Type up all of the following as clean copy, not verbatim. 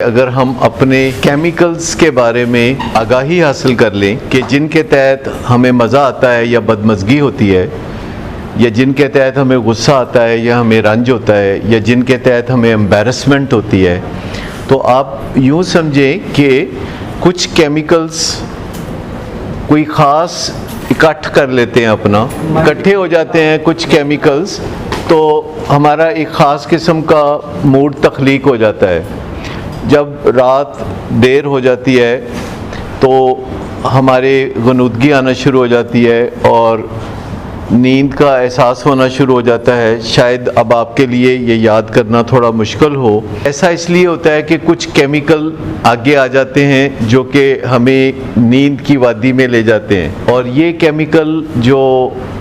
अगर हम अपने केमिकल्स के बारे में आगाही हासिल कर लें कि जिनके तहत हमें मज़ा आता है या बदमज़गी होती है, या जिनके तहत हमें गुस्सा आता है या हमें रंज होता है, या जिनके तहत हमें एम्बैरसमेंट होती है, तो आप यूँ समझें कि कुछ केमिकल्स कोई ख़ास इकट्ठ कर लेते हैं, अपना इकट्ठे हो जाते हैं कुछ केमिकल्स, तो हमारा एक ख़ास किस्म का मूड तख्लीक हो जाता है। जब रात देर हो जाती है तो हमारे गनुदगी आना शुरू हो जाती है और नींद का एहसास होना शुरू हो जाता है। शायद अब आपके लिए ये याद करना थोड़ा मुश्किल हो। ऐसा इसलिए होता है कि कुछ केमिकल आगे आ जाते हैं जो कि हमें नींद की वादी में ले जाते हैं, और ये केमिकल जो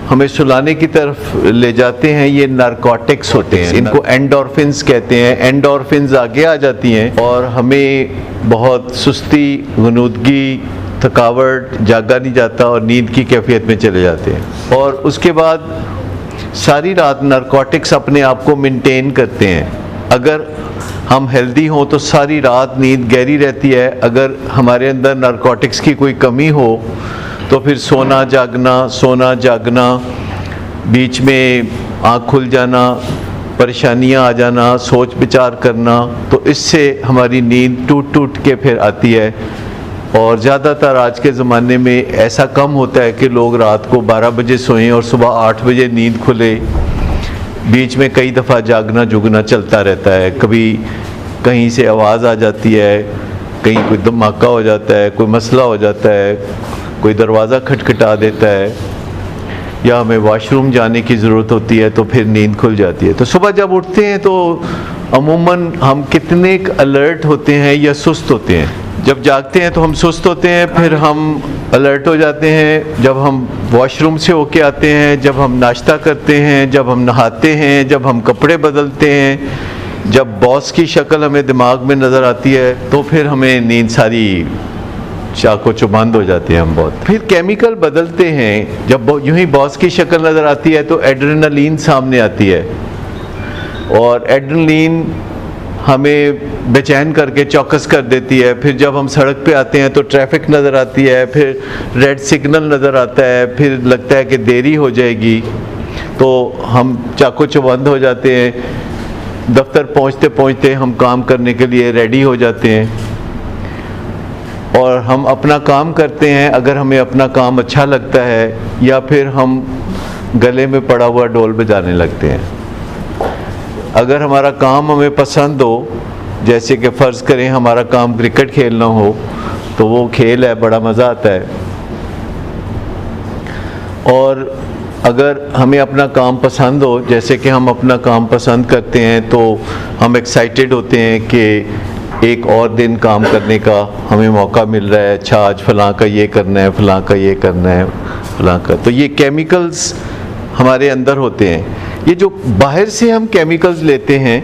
हमें सुलाने की तरफ ले जाते हैं ये नारकोटिक्स होते हैं। इनको एंडोर्फिन्स कहते हैं। एंडोर्फिन्स आगे आ जाती हैं और हमें बहुत सुस्ती, गनुदगी, थकावट, जागा नहीं जाता और नींद की कैफियत में चले जाते हैं। और उसके बाद सारी रात नारकोटिक्स अपने आप को मेंटेन करते हैं। अगर हम हेल्दी हों तो सारी रात नींद गहरी रहती है। अगर हमारे अंदर नारकोटिक्स की कोई कमी हो तो फिर सोना जागना, बीच में आँख खुल जाना, परेशानियाँ आ जाना, सोच विचार करना, तो इससे हमारी नींद टूट के फिर आती है। और ज़्यादातर आज के ज़माने में ऐसा कम होता है कि लोग रात को 12 बजे सोएं और सुबह 8 बजे नींद खुले। बीच में कई दफ़ा जागना जुगना चलता रहता है। कभी कहीं से आवाज़ आ जाती है, कहीं कोई धमाका हो जाता है, कोई मसला हो जाता है, कोई दरवाज़ा खटखटा देता है, या हमें वॉशरूम जाने की ज़रूरत होती है तो फिर नींद खुल जाती है। तो सुबह जब उठते हैं तो अमूमन हम कितने अलर्ट होते हैं या सुस्त होते हैं। जब जागते हैं तो हम सुस्त होते हैं, फिर हम अलर्ट हो जाते हैं जब हम वॉशरूम से होके आते हैं, जब हम नाश्ता करते हैं, जब हम नहाते हैं, जब हम कपड़े बदलते हैं, जब बॉस की शक्ल हमें दिमाग में नज़र आती है, तो फिर हमें नींद सारी चाको चुबंद हो जाती है हम बहुत। फिर केमिकल बदलते हैं। जब यूं ही बॉस की शक्ल नज़र आती है तो एड्रेनलिन सामने आती है, और एड्रेनलिन हमें बेचैन करके चौकस कर देती है। फिर जब हम सड़क पे आते हैं तो ट्रैफिक नज़र आती है, फिर रेड सिग्नल नज़र आता है, फिर लगता है कि देरी हो जाएगी, तो हम चाको चुबंद हो जाते हैं। दफ्तर पहुंचते पहुंचते हम काम करने के लिए रेडी हो जाते हैं और हम अपना काम करते हैं अगर हमें अपना काम अच्छा लगता है, या फिर हम गले में पड़ा हुआ ढोल बजाने लगते हैं। अगर हमारा काम हमें पसंद हो, जैसे कि फ़र्ज़ करें हमारा काम क्रिकेट खेलना हो, तो वो खेल है, बड़ा मज़ा आता है। और अगर हमें अपना काम पसंद हो, जैसे कि हम अपना काम पसंद करते हैं, तो हम एक्साइटेड होते हैं कि एक और दिन काम करने का हमें मौका मिल रहा है। अच्छा, आज फ़लाँ का ये करना है, फ़लाँ का ये करना है, फ़लाँ का। तो ये केमिकल्स हमारे अंदर होते हैं। ये जो बाहर से हम केमिकल्स लेते हैं,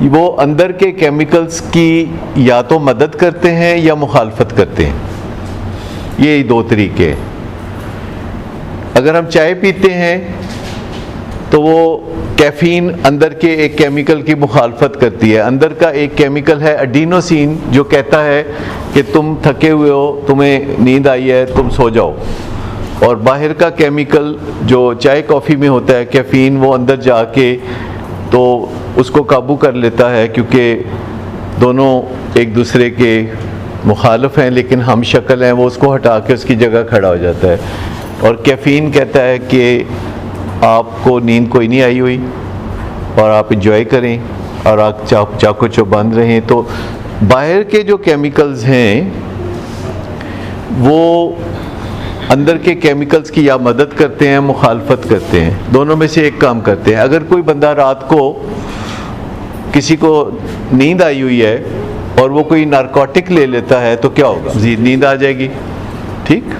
वो अंदर के केमिकल्स की या तो मदद करते हैं या मुखालफत करते हैं। ये दो तरीके हैं। अगर हम चाय पीते हैं तो वो कैफ़ीन अंदर के एक केमिकल की मुखालफत करती है। अंदर का एक केमिकल है एडिनोसिन, जो कहता है कि तुम थके हुए हो, तुम्हें नींद आई है, तुम सो जाओ। और बाहर का केमिकल जो चाय कॉफ़ी में होता है, कैफ़ीन, वो अंदर जाके तो उसको काबू कर लेता है, क्योंकि दोनों एक दूसरे के मुखालिफ हैं लेकिन हम शक्ल हैं। वो उसको हटा के उसकी जगह खड़ा हो जाता है। और कैफ़ीन कहता है कि आपको नींद कोई नहीं आई हुई और आप इंजॉय करें और आप चाको चौबंद रहें। तो बाहर के जो केमिकल्स हैं वो अंदर के केमिकल्स की या मदद करते हैं, मुखालफत करते हैं, दोनों में से एक काम करते हैं। अगर कोई बंदा रात को किसी को नींद आई हुई है और वो कोई नारकोटिक ले लेता है तो क्या होगा? मज़ीद नींद आ जाएगी। ठीक,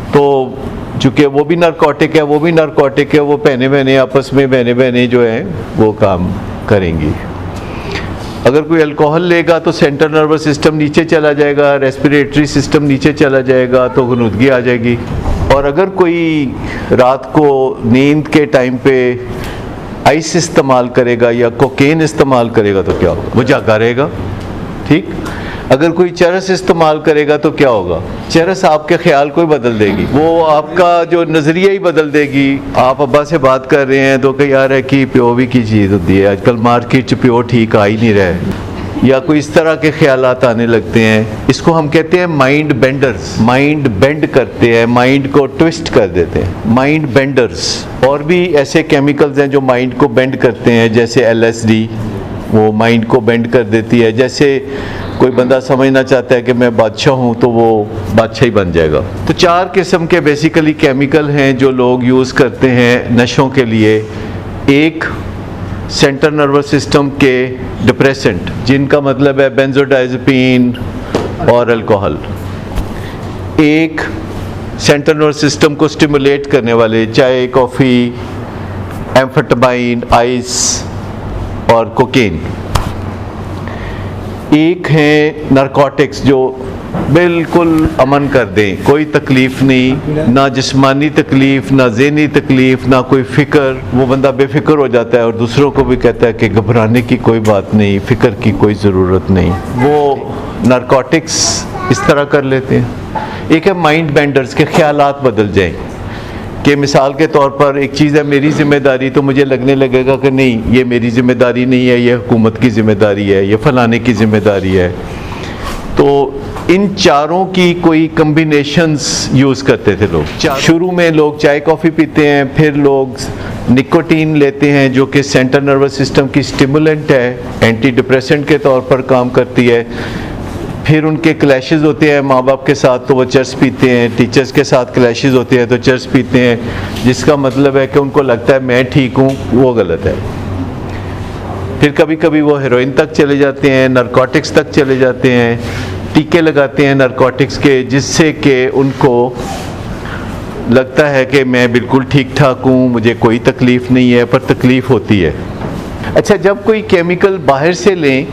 तो चूँकि वो भी नारकोटिक है, वो भी नारकोटिक है, वो बहने आपस में बहने जो हैं वो काम करेंगी। अगर कोई अल्कोहल लेगा तो सेंट्रल नर्वस सिस्टम नीचे चला जाएगा, रेस्पिरेटरी सिस्टम नीचे चला जाएगा, तो गनुदगी आ जाएगी। और अगर कोई रात को नींद के टाइम पे आइस इस्तेमाल करेगा या कोकेन इस्तेमाल करेगा तो क्या होगा? वो जागा रहेगा। ठीक। अगर कोई चरस इस्तेमाल करेगा तो क्या होगा? चरस आपके ख्याल को ही बदल देगी, वो आपका जो नज़रिया ही बदल देगी। आप अब्बा से बात कर रहे हैं तो कहीं यार है कि प्यो भी की चीज़ होती है, आजकल मार्केट च प्यो ठीक आ ही नहीं रहे, या कोई इस तरह के ख्यालात आने लगते हैं। इसको हम कहते हैं माइंड बेंडर्स। माइंड बेंड करते हैं, माइंड को ट्विस्ट कर देते हैं, माइंड बेंडर्स। और भी ऐसे केमिकल्स हैं जो माइंड को बेंड करते हैं, जैसे LSD, वो माइंड को बेंड कर देती है। जैसे कोई बंदा समझना चाहता है कि मैं बादशाह हूँ तो वो बादशाह ही बन जाएगा। तो 4 किस्म के बेसिकली केमिकल हैं जो लोग यूज़ करते हैं नशों के लिए। एक, सेंट्रल नर्वस सिस्टम के डिप्रेसेंट, जिनका मतलब है बेंजोडाइज़ेपिन और अल्कोहल। एक, सेंट्रल नर्वस सिस्टम को स्टिमुलेट करने वाले, चाय, कॉफ़ी, एम्फेटामाइन, आइस और कोकेन। एक है नारकोटिक्स जो बिल्कुल अमन कर दें, कोई तकलीफ़ नहीं, ना जिस्मानी तकलीफ़, ना ज़हनी तकलीफ़, ना कोई फ़िक्र। वो बंदा बेफ़िक्र हो जाता है और दूसरों को भी कहता है कि घबराने की कोई बात नहीं, फ़िक्र की कोई ज़रूरत नहीं। वो नारकोटिक्स इस तरह कर लेते हैं। एक है माइंड बेंडर्स के ख्यालात बदल जाएं, कि मिसाल के तौर पर एक चीज़ है मेरी ज़िम्मेदारी, तो मुझे लगने लगेगा कि नहीं ये मेरी ज़िम्मेदारी नहीं है, ये हुकूमत की ज़िम्मेदारी है, ये फलाने की ज़िम्मेदारी है। तो इन चारों की कोई कम्बिनेशंस यूज़ करते थे लोग। शुरू में लोग चाय कॉफ़ी पीते हैं, फिर लोग निकोटीन लेते हैं जो कि सेंट्रल नर्वस सिस्टम की स्टिमुलेंट है, एंटी डिप्रेसेंट के तौर पर काम करती है। फिर उनके क्लैशेस होते हैं माँ बाप के साथ तो वो चर्स पीते हैं, टीचर्स के साथ क्लैशेस होते हैं तो चर्स पीते हैं, जिसका मतलब है कि उनको लगता है मैं ठीक हूँ, वो गलत है। फिर कभी कभी वो हेरोइन तक चले जाते हैं, नारकोटिक्स तक चले जाते हैं, टीके लगाते हैं नारकोटिक्स के, जिससे कि उनको लगता है कि मैं बिल्कुल ठीक ठाक हूँ, मुझे कोई तकलीफ़ नहीं है, पर तकलीफ़ होती है। अच्छा, जब कोई केमिकल बाहर से लें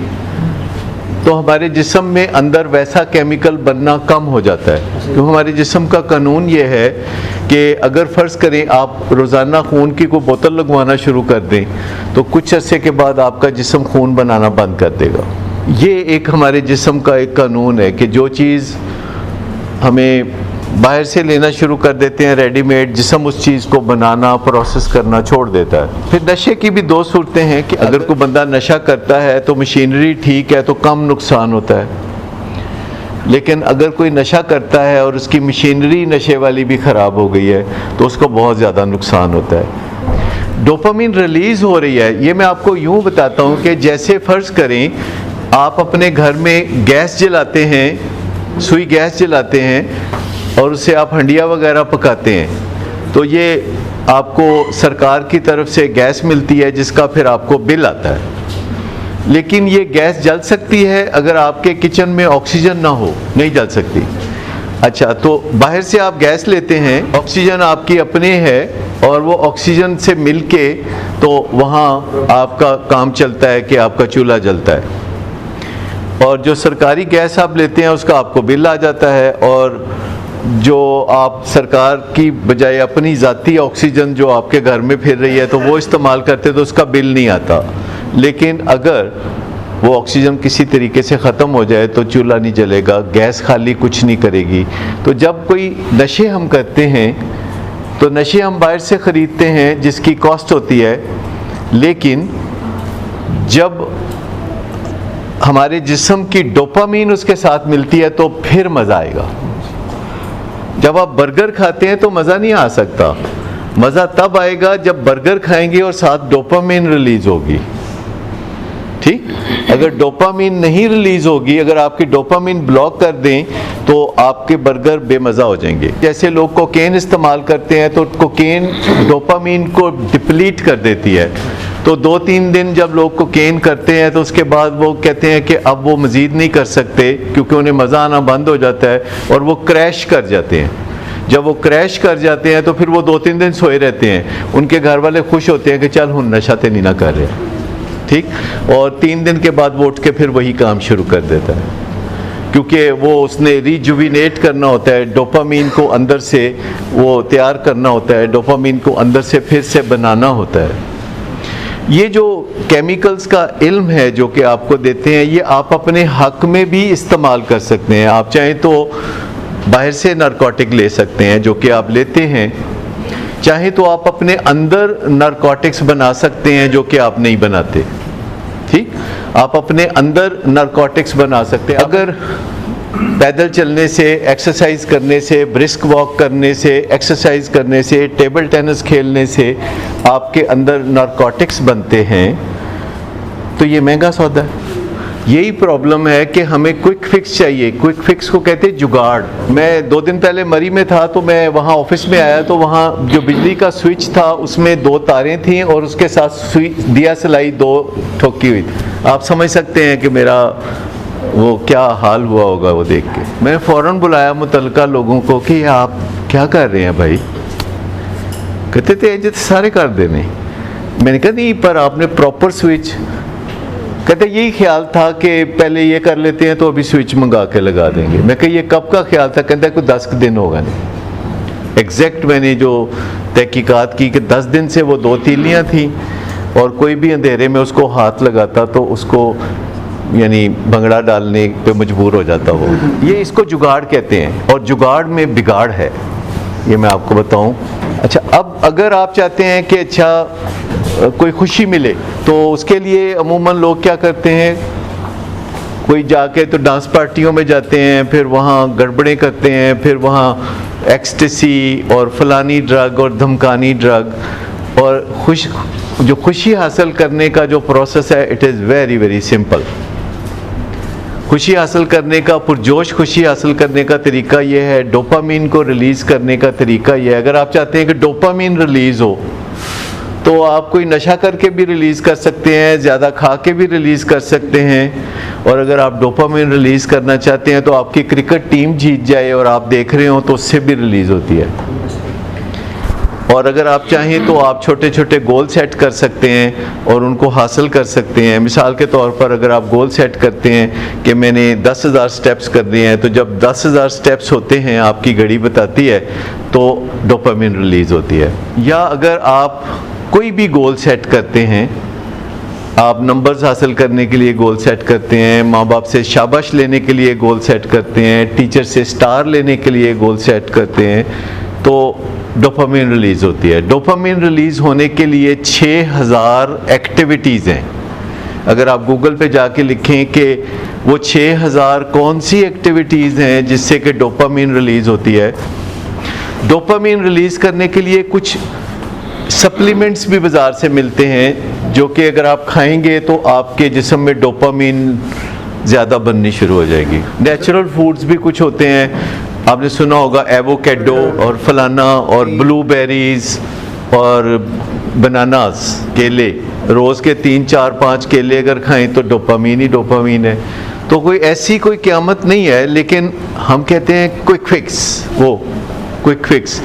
तो हमारे जिस्म में अंदर वैसा केमिकल बनना कम हो जाता है। तो हमारे जिस्म का कानून ये है कि अगर फ़र्ज़ करें आप रोज़ाना खून की कोई बोतल लगवाना शुरू कर दें तो कुछ अरसे के बाद आपका जिस्म खून बनाना बंद कर देगा। ये एक हमारे जिस्म का एक कानून है कि जो चीज़ हमें बाहर से लेना शुरू कर देते हैं रेडीमेड, जिस्म उस चीज़ को बनाना, प्रोसेस करना छोड़ देता है। फिर नशे की भी 2 सूरतें हैं कि अगर कोई बंदा नशा करता है तो मशीनरी ठीक है तो कम नुकसान होता है, लेकिन अगर कोई नशा करता है और उसकी मशीनरी नशे वाली भी ख़राब हो गई है तो उसको बहुत ज़्यादा नुकसान होता है। डोपामिन रिलीज़ हो रही है, ये मैं आपको यूँ बताता हूँ कि जैसे फ़र्ज़ करें आप अपने घर में गैस जलाते हैं, सुई गैस जलाते हैं और उससे आप हंडिया वगैरह पकाते हैं, तो ये आपको सरकार की तरफ से गैस मिलती है जिसका फिर आपको बिल आता है। लेकिन ये गैस जल सकती है अगर आपके किचन में ऑक्सीजन ना हो, नहीं जल सकती। अच्छा, तो बाहर से आप गैस लेते हैं, ऑक्सीजन आपकी अपने है और वो ऑक्सीजन से मिलके तो वहाँ आपका काम चलता है कि आपका चूल्हा जलता है। और जो सरकारी गैस आप लेते हैं उसका आपको बिल आ जाता है, और जो आप सरकार की बजाय अपनी ज़ाती ऑक्सीजन जो आपके घर में फिर रही है तो वो इस्तेमाल करते तो उसका बिल नहीं आता। लेकिन अगर वो ऑक्सीजन किसी तरीके से ख़त्म हो जाए तो चूल्हा नहीं जलेगा, गैस खाली कुछ नहीं करेगी। तो जब कोई नशे हम करते हैं तो नशे हम बाहर से ख़रीदते हैं जिसकी कॉस्ट होती है, लेकिन जब हमारे जिस्म की डोपामीन उसके साथ मिलती है तो फिर मज़ा आएगा। जब आप बर्गर खाते हैं तो मज़ा नहीं आ सकता, मज़ा तब आएगा जब बर्गर खाएंगे और साथ डोपामीन रिलीज़ होगी। ठीक, अगर डोपामीन नहीं रिलीज़ होगी, अगर आपकी डोपामीन ब्लॉक कर दें तो आपके बर्गर बेमज़ा हो जाएंगे। जैसे लोग कोकेन इस्तेमाल करते हैं तो कोकेन डोपामीन को डिप्लीट कर देती है, तो 2-3 दिन जब लोग कोकेन करते हैं तो उसके बाद वो कहते हैं कि अब वो मज़ीद नहीं कर सकते क्योंकि उन्हें मज़ा आना बंद हो जाता है और वो क्रैश कर जाते हैं। जब वो क्रैश कर जाते हैं तो फिर वो 2-3 दिन सोए रहते हैं, उनके घर वाले खुश होते हैं कि चल हुन नशा ते नहीं ना कर रहे, ठीक, और 3 दिन के बाद वो उठ के फिर वही काम शुरू कर देता है, क्योंकि वो उसने रिजुविनेट करना होता है, डोपामीन को अंदर से वो तैयार करना होता है, डोपामीन को अंदर से फिर से बनाना होता है। ये जो केमिकल्स का इल्म है जो कि आपको देते हैं, ये आप अपने हक में भी इस्तेमाल कर सकते हैं। आप चाहें तो बाहर से नारकोटिक ले सकते हैं जो कि आप लेते हैं, चाहे तो आप अपने अंदर नारकोटिक्स बना सकते हैं जो कि आप नहीं बनाते। ठीक, आप अपने अंदर नारकोटिक्स बना सकते हैं। अगर पैदल चलने से, एक्सरसाइज करने से, ब्रिस्क वॉक करने से, एक्सरसाइज करने से, टेबल टेनिस खेलने से आपके अंदर नारकोटिक्स बनते हैं तो ये महंगा सौदा है। यही प्रॉब्लम है कि हमें क्विक फिक्स चाहिए। क्विक फिक्स को कहते हैं जुगाड़। मैं 2 दिन पहले मरी में था तो मैं वहाँ ऑफिस में आया तो वहाँ जो बिजली का स्विच था उसमें 2 तारें थीं और उसके साथ स्विच दिया सलाई 2 ठोकी हुई थी। आप समझ सकते हैं कि मेरा वो क्या हाल हुआ होगा वो देख के। मैं फ़ौरन बुलाया मुतल्लिका लोगों को कि आप क्या कर रहे हैं भाई? कहते थे ये सारे कर देने। मैंने कहा नहीं, पर आपने प्रॉपर स्विच। कहते यही ख्याल था कि पहले ये कर लेते हैं तो अभी स्विच मंगा के लगा देंगे। मैं कहा ये कब का ख्याल था? कहता है कोई 10 दिन होगा नहीं। एग्जैक्ट मैंने जो तहकीकात की कि 10 दिन से वो 2 तीलियाँ थी और कोई भी अंधेरे में उसको हाथ लगाता तो उसको यानी भंगड़ा डालने पे मजबूर हो जाता वो। ये इसको जुगाड़ कहते हैं और जुगाड़ में बिगाड़ है, ये मैं आपको बताऊं। अच्छा, अब अगर आप चाहते हैं कि अच्छा कोई खुशी मिले तो उसके लिए अमूमन लोग क्या करते हैं, कोई जाके तो डांस पार्टियों में जाते हैं, फिर वहाँ गड़बड़ें करते हैं, फिर वहाँ एक्सटेसी और फलानी ड्रग और धमकानी ड्रग और जो खुशी हासिल करने का जो प्रोसेस है it is very very simple. खुशी हासिल करने का, पुरजोश खुशी हासिल करने का तरीका यह है, डोपामीन को रिलीज़ करने का तरीका यह है। अगर आप चाहते हैं कि डोपामीन रिलीज़ हो तो आप कोई नशा करके भी रिलीज़ कर सकते हैं, ज़्यादा खा के भी रिलीज़ कर सकते हैं। और अगर आप डोपामीन रिलीज़ करना चाहते हैं तो आपकी क्रिकेट टीम जीत जाए और आप देख रहे हो तो उससे भी रिलीज़ होती है। और अगर आप चाहें तो आप छोटे छोटे गोल सेट कर सकते हैं और उनको हासिल कर सकते हैं। मिसाल के तौर पर अगर आप गोल सेट करते हैं कि मैंने 10,000 स्टेप्स कर दिए हैं, तो जब 10,000 स्टेप्स होते हैं आपकी घड़ी बताती है तो डोपामिन रिलीज़ होती है। या अगर आप कोई भी गोल सेट करते हैं, आप नंबर्स हासिल करने के लिए गोल सेट करते हैं, माँ बाप से शाबाश लेने के लिए गोल सेट करते हैं, टीचर से स्टार लेने के लिए गोल सेट करते हैं, तो डोपामिन रिलीज़ होती है। डोपामिन रिलीज़ होने के लिए 6000 एक्टिविटीज़ हैं। अगर आप गूगल पे जाके लिखें कि वो 6000 कौन सी एक्टिविटीज़ हैं जिससे कि डोपामिन रिलीज़ होती है। डोपामिन रिलीज़ करने के लिए कुछ सप्लीमेंट्स भी बाज़ार से मिलते हैं जो कि अगर आप खाएंगे तो आपके जिस्म में डोपामिन ज़्यादा बननी शुरू हो जाएगी। नेचुरल फूड्स भी कुछ होते हैं, आपने सुना होगा एवोकेडो और फलाना और ब्लूबेरीज और बनानास, केले। रोज़ के 3, 4, 5 केले अगर खाएं तो डोपामीन ही डोपामीन है। तो कोई ऐसी कोई क़यामत नहीं है, लेकिन हम कहते हैं क्विक फिक्स, वो क्विक फिक्स।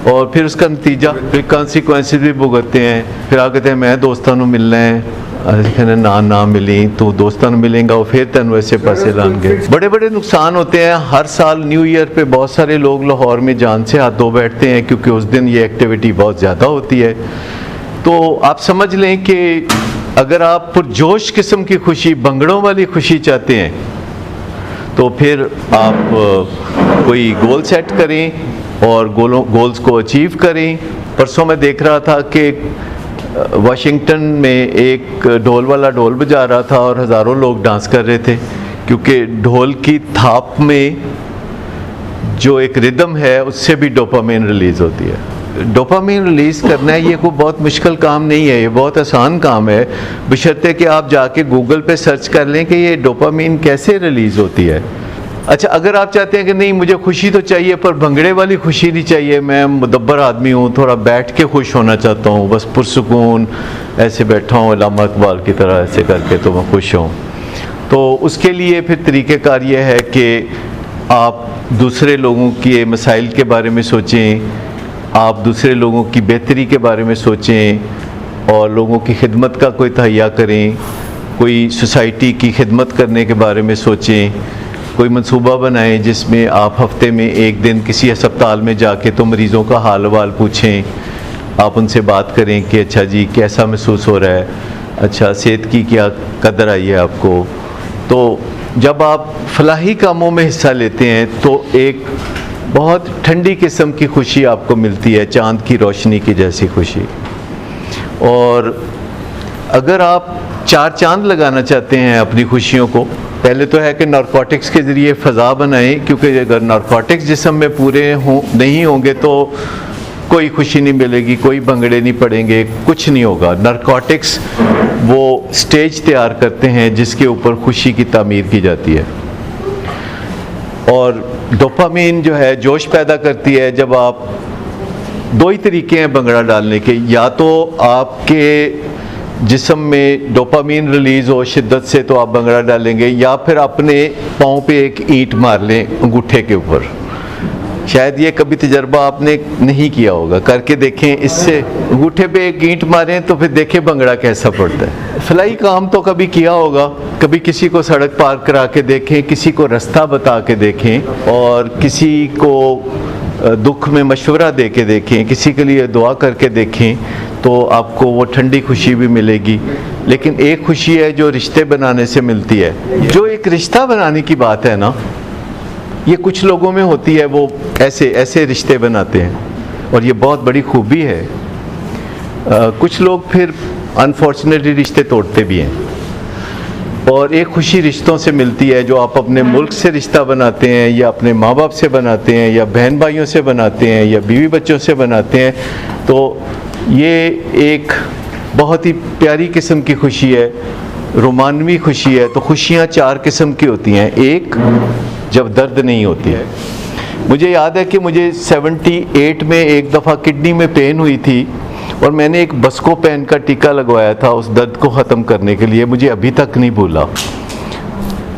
और फिर उसका नतीजा, फिर कॉन्सिक्वेंसेस भी भुगतते हैं। फिर आप कहते हैं मैं दोस्तों को मिलना है, कहने ना मिली तो दोस्तों मिलेंगा और फिर तेन वैसे पैसे लाएंगे। बड़े बड़े नुकसान होते हैं। हर साल न्यू ईयर पे बहुत सारे लोग लाहौर में जान से हाथ धो बैठते हैं क्योंकि उस दिन ये एक्टिविटी बहुत ज़्यादा होती है। तो आप समझ लें कि अगर आप पुरजोश किस्म की खुशी, भंगड़ों वाली खुशी चाहते हैं तो फिर आप कोई गोल सेट करें और गोल्स को अचीव करें। परसों मैं देख रहा था कि वाशिंगटन में एक ढोल वाला ढोल बजा रहा था और हज़ारों लोग डांस कर रहे थे, क्योंकि ढोल की थाप में जो एक रिदम है उससे भी डोपामिन रिलीज़ होती है। डोपामिन रिलीज़ करना है ये कोई बहुत मुश्किल काम नहीं है, ये बहुत आसान काम है, बशर्ते कि आप जाके गूगल पे सर्च कर लें कि ये डोपामिन कैसे रिलीज़ होती है। अच्छा, अगर आप चाहते हैं कि नहीं मुझे खुशी तो चाहिए पर भंगड़े वाली खुशी नहीं चाहिए, मैं मुदब्बर आदमी हूँ, थोड़ा बैठ के खुश होना चाहता हूँ, बस पुरसुकून ऐसे बैठा हूँ अल्लामा इकबाल की तरह ऐसे करके तो मैं खुश हूँ, तो उसके लिए फिर तरीक़ेकार ये है कि आप दूसरे लोगों के मसाइल के बारे में सोचें, आप दूसरे लोगों की बेहतरी के बारे में सोचें और लोगों की खिदमत का कोई तहैया करें, कोई सोसाइटी की खिदमत करने के बारे में सोचें, कोई मंसूबा बनाएं जिसमें आप हफ्ते में एक दिन किसी अस्पताल में जाके तो मरीज़ों का हाल वाल पूछें, आप उनसे बात करें कि अच्छा जी कैसा महसूस हो रहा है, अच्छा सेहत की क्या कदर आई है आपको। तो जब आप फलाही कामों में हिस्सा लेते हैं तो एक बहुत ठंडी किस्म की खुशी आपको मिलती है, चांद की रोशनी की जैसी खुशी। और अगर आप चार चांद लगाना चाहते हैं अपनी खुशियों को, पहले तो है कि नारकोटिक्स के ज़रिए फ़ज़ा बनाएं, क्योंकि अगर नारकोटिक्स जिस्म में पूरे नहीं होंगे तो कोई खुशी नहीं मिलेगी, कोई भंगड़े नहीं पड़ेंगे, कुछ नहीं होगा। नारकोटिक्स वो स्टेज तैयार करते हैं जिसके ऊपर खुशी की तामीर की जाती है। और डोपामीन जो है जोश पैदा करती है जब आप, दो ही तरीके हैं भंगड़ा डालने के, या तो आपके जिस्म में डोपामीन रिलीज़ हो शिद्दत से तो आप भंगड़ा डालेंगे, या फिर अपने पाँव पे एक ईंट मार लें अंगूठे के ऊपर। शायद ये कभी तजर्बा आपने नहीं किया होगा, करके देखें, इससे अंगूठे पे एक ईंट मारें तो फिर देखें भंगड़ा कैसा पड़ता है। फलाई काम तो कभी किया होगा, कभी किसी को सड़क पार करा के देखें, किसी को रास्ता बता के देखें, और किसी को दुख में मशवरा दे के देखें, किसी के लिए दुआ करके देखें, तो आपको वो ठंडी खुशी भी मिलेगी। लेकिन एक खुशी है जो रिश्ते बनाने से मिलती है। जो एक रिश्ता बनाने की बात है ना, ये कुछ लोगों में होती है, वो ऐसे ऐसे रिश्ते बनाते हैं, और ये बहुत बड़ी खूबी है। कुछ लोग फिर अनफॉर्चुनेटली रिश्ते तोड़ते भी हैं। और एक खुशी रिश्तों से मिलती है जो आप अपने मुल्क से रिश्ता बनाते हैं, या अपने माँ बाप से बनाते हैं, या बहन भाइयों से बनाते हैं, या बीवी बच्चों से बनाते हैं। तो ये एक बहुत ही प्यारी किस्म की खुशी है, रोमानवी खुशी है। तो खुशियाँ चार किस्म की होती हैं। एक, जब दर्द नहीं होती है। मुझे याद है कि मुझे 78 में एक दफ़ा किडनी में पेन हुई थी, और मैंने एक बस्कोपेन का टीका लगवाया था उस दर्द को ख़त्म करने के लिए। मुझे अभी तक नहीं भूला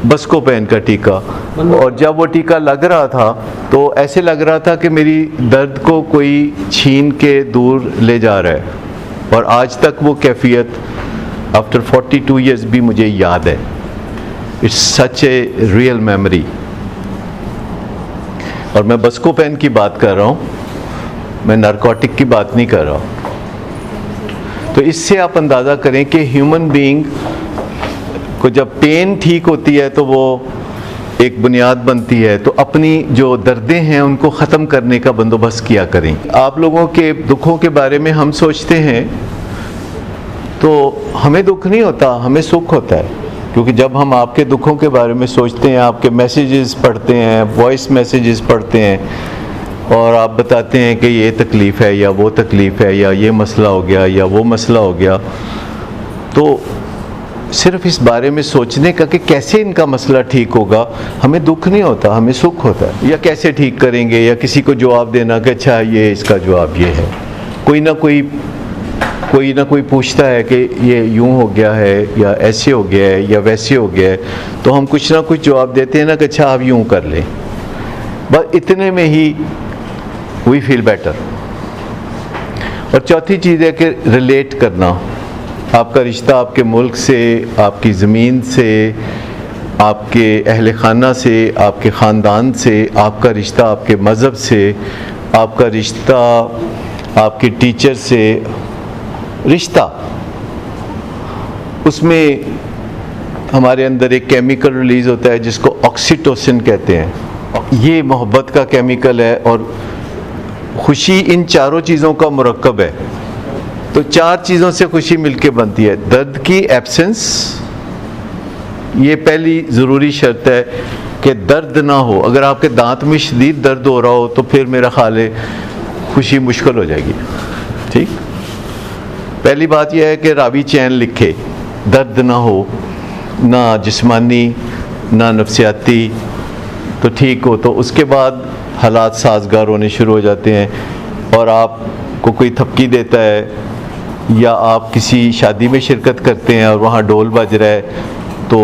बस्कोपेन का टीका। और जब वो टीका लग रहा था तो ऐसे लग रहा था कि मेरी दर्द को कोई छीन के दूर ले जा रहा है, और आज तक वो कैफियत आफ्टर 42 ईयर्स भी मुझे याद है। It's such a real memory. और मैं बस्कोपेन की बात कर रहा हूँ, मैं नारकोटिक की बात नहीं कर रहा। तो इससे आप अंदाज़ा करें कि ह्यूमन बीइंग को जब पेन ठीक होती है तो वो एक बुनियाद बनती है। तो अपनी जो दर्दें हैं उनको ख़त्म करने का बंदोबस्त किया करें। आप लोगों के दुखों के बारे में हम सोचते हैं तो हमें दुख नहीं होता, हमें सुख होता है। क्योंकि जब हम आपके दुखों के बारे में सोचते हैं, आपके मैसेजेस पढ़ते हैं, वॉइस मैसेजेस पढ़ते हैं, और आप बताते हैं कि ये तकलीफ़ है या वो तकलीफ़ है, या ये मसला हो गया या वो मसला हो गया, तो सिर्फ इस बारे में सोचने का कि कैसे इनका मसला ठीक होगा, हमें दुख नहीं होता, हमें सुख होता है। या कैसे ठीक करेंगे, या किसी को जवाब देना कि अच्छा ये इसका जवाब ये है। कोई ना कोई पूछता है कि ये यूं हो गया है, या ऐसे हो गया है, या वैसे हो गया है, तो हम कुछ ना कुछ जवाब देते हैं ना कि अच्छा आप यूं कर लें। बस इतने में ही वी फील बेटर। और चौथी चीज़ है कि रिलेट करना। आपका रिश्ता आपके मुल्क से, आपकी ज़मीन से, आपके अहल खाना से, आपके ख़ानदान से, आपका रिश्ता आपके मज़हब से, आपका रिश्ता आपके टीचर से, रिश्ता उसमें हमारे अंदर एक केमिकल रिलीज़ होता है जिसको ऑक्सीटोसिन कहते हैं। ये मोहब्बत का केमिकल है, और खुशी इन चारों चीज़ों का मुरक्कब है। तो चार चीज़ों से खुशी मिलके बनती है। दर्द की एब्सेंस, ये पहली ज़रूरी शर्त है कि दर्द ना हो। अगर आपके दांत में शदीद दर्द हो रहा हो तो फिर मेरा ख्याल है खुशी मुश्किल हो जाएगी। ठीक, पहली बात यह है कि रावी चैन लिखे, दर्द ना हो, ना जिस्मानी ना नफ्सियाती, तो ठीक हो। तो उसके बाद हालात साजगार होने शुरू हो जाते हैं, और आपको कोई थपकी देता है, या आप किसी शादी में शिरकत करते हैं और वहाँ ढोल बज रहा है, तो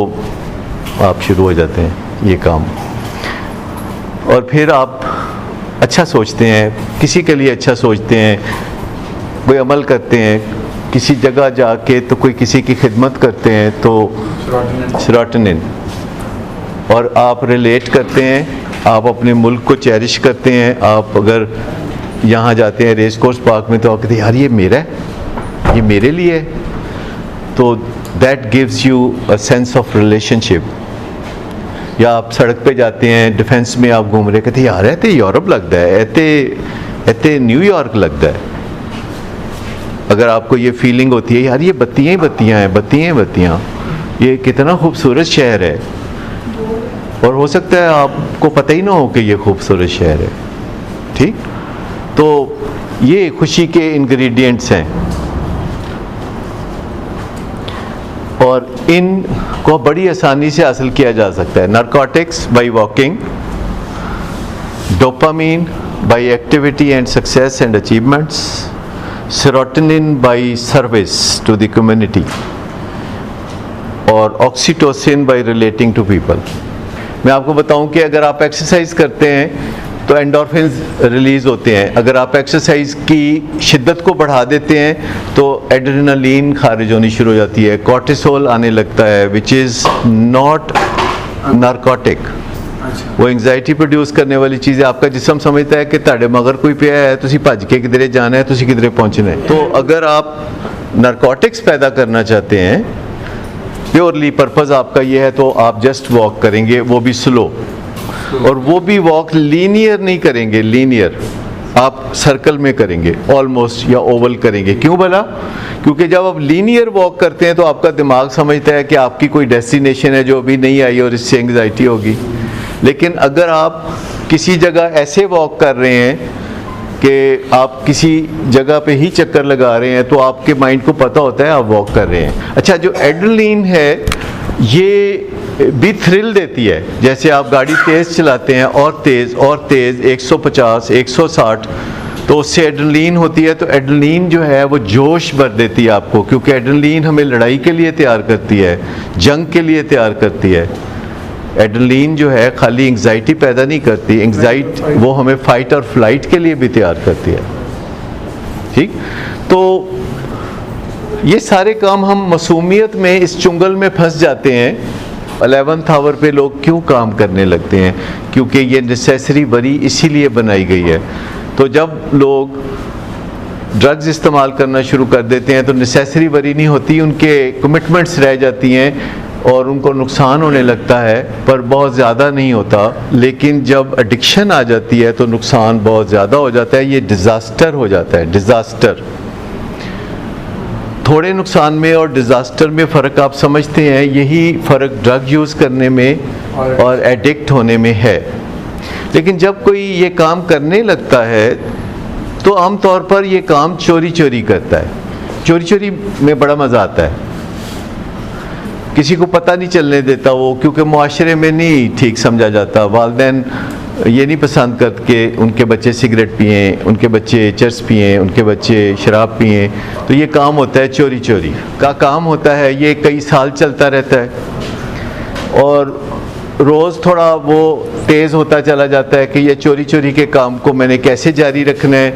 आप शुरू हो जाते हैं ये काम। और फिर आप अच्छा सोचते हैं, किसी के लिए अच्छा सोचते हैं, कोई अमल करते हैं, किसी जगह जाके तो कोई किसी की खिदमत करते हैं, तो सेरोटोनिन। और आप रिलेट करते हैं, आप अपने मुल्क को चेरिश करते हैं। आप अगर यहाँ जाते हैं रेस कोर्स पार्क में, तो आप कहते हैं यार ये मेरा है, ये मेरे लिए है। तो that gives you a sense of relationship. या आप सड़क पे जाते हैं, डिफेंस में आप घूम रहे, कहते यार ऐते यूरोप लगता है, ऐते न्यूयॉर्क लगता है। अगर आपको ये फीलिंग होती है यार ये बत्तियाँ ही बत्तियाँ हैं, बत्तियाँ ही बत्तियाँ, ये कितना खूबसूरत शहर है, और हो सकता है आपको पता ही ना हो कि ये खूबसूरत शहर है। ठीक, तो ये खुशी के इंग्रेडिएंट्स हैं, और इनको बड़ी आसानी से हासिल किया जा सकता है। Narcotics by walking, dopamine by activity and success and achievements, serotonin by service to the community, और oxytocin by relating to people. मैं आपको बताऊं कि अगर आप एक्सरसाइज करते हैं तो एंडोर्फिन्स रिलीज होते हैं। अगर आप एक्सरसाइज की शिद्दत को बढ़ा देते हैं तो एड्रेनलिन खारिज होनी शुरू हो जाती है, कॉर्टिसोल आने लगता है, विच इज़ नॉट नारकोटिक। वो एंग्जाइटी प्रोड्यूस करने वाली चीज़ है। आपका जिस्म समझता है कि ਤੁਹਾਡੇ मगर कोई पिया है, तुसी भज के किधरे जाना है, तुसी किधरे पहुंचना है। तो अगर आप नारकोटिक्स पैदा करना चाहते हैं, प्योरली पर्पज़ आपका ये है, तो आप जस्ट वॉक करेंगे, वो भी स्लो, और वो भी वॉक लीनियर नहीं करेंगे, लीनियर आप सर्कल में करेंगे ऑलमोस्ट, या ओवल करेंगे। क्यों भला? क्योंकि जब आप लीनियर वॉक करते हैं तो आपका दिमाग समझता है कि आपकी कोई डेस्टिनेशन है जो अभी नहीं आई और इससे एंग्जाइटी होगी। लेकिन अगर आप किसी जगह ऐसे वॉक कर रहे हैं कि आप किसी जगह पे ही चक्कर लगा रहे हैं, तो आपके माइंड को पता होता है आप वॉक कर रहे हैं। अच्छा, जो एड्रेनलिन है ये भी थ्रिल देती है। जैसे आप गाड़ी तेज़ चलाते हैं, और तेज़ और तेज़, 150 160, तो उससे एड्रेनलिन होती है। तो एड्रेनलिन जो है वो जोश भर देती है आपको, क्योंकि एड्रेनलिन हमें लड़ाई के लिए तैयार करती है, जंग के लिए तैयार करती है। एड्रेनलिन जो है खाली एंग्जाइटी पैदा नहीं करती, एंग्जाइटी वो हमें फाइट और फ्लाइट के लिए भी तैयार करती है। ठीक, तो ये सारे काम हम मासूमियत में इस चुंगल में फंस जाते हैं। 11th आवर पे लोग क्यों काम करने लगते हैं? क्योंकि ये नेसेसरी वरी इसीलिए बनाई गई है। तो जब लोग ड्रग्स इस्तेमाल करना शुरू कर देते हैं तो नेसेसरी वरी नहीं होती, उनके कमिटमेंट्स रह जाती हैं और उनको नुकसान होने लगता है, पर बहुत ज़्यादा नहीं होता। लेकिन जब एडिक्शन आ जाती है तो नुकसान बहुत ज़्यादा हो जाता है, ये डिज़ास्टर हो जाता है, डिज़ास्टर। थोड़े नुकसान में और डिज़ास्टर में फ़र्क आप समझते हैं, यही फ़र्क ड्रग यूज़ करने में और एडिक्ट होने में है। लेकिन जब कोई ये काम करने लगता है तो आमतौर पर ये काम चोरी चोरी करता है। चोरी चोरी में बड़ा मज़ा आता है, किसी को पता नहीं चलने देता वो, क्योंकि मुआशरे में नहीं ठीक समझा जाता। वालिदैन ये नहीं पसंद करके उनके बच्चे सिगरेट पिएं, उनके बच्चे चर्स पिएं, उनके बच्चे शराब पिएं, तो ये काम होता है चोरी चोरी का काम होता है। ये कई साल चलता रहता है और रोज़ थोड़ा वो तेज़ होता चला जाता है कि ये चोरी चोरी के काम को मैंने कैसे जारी रखना है,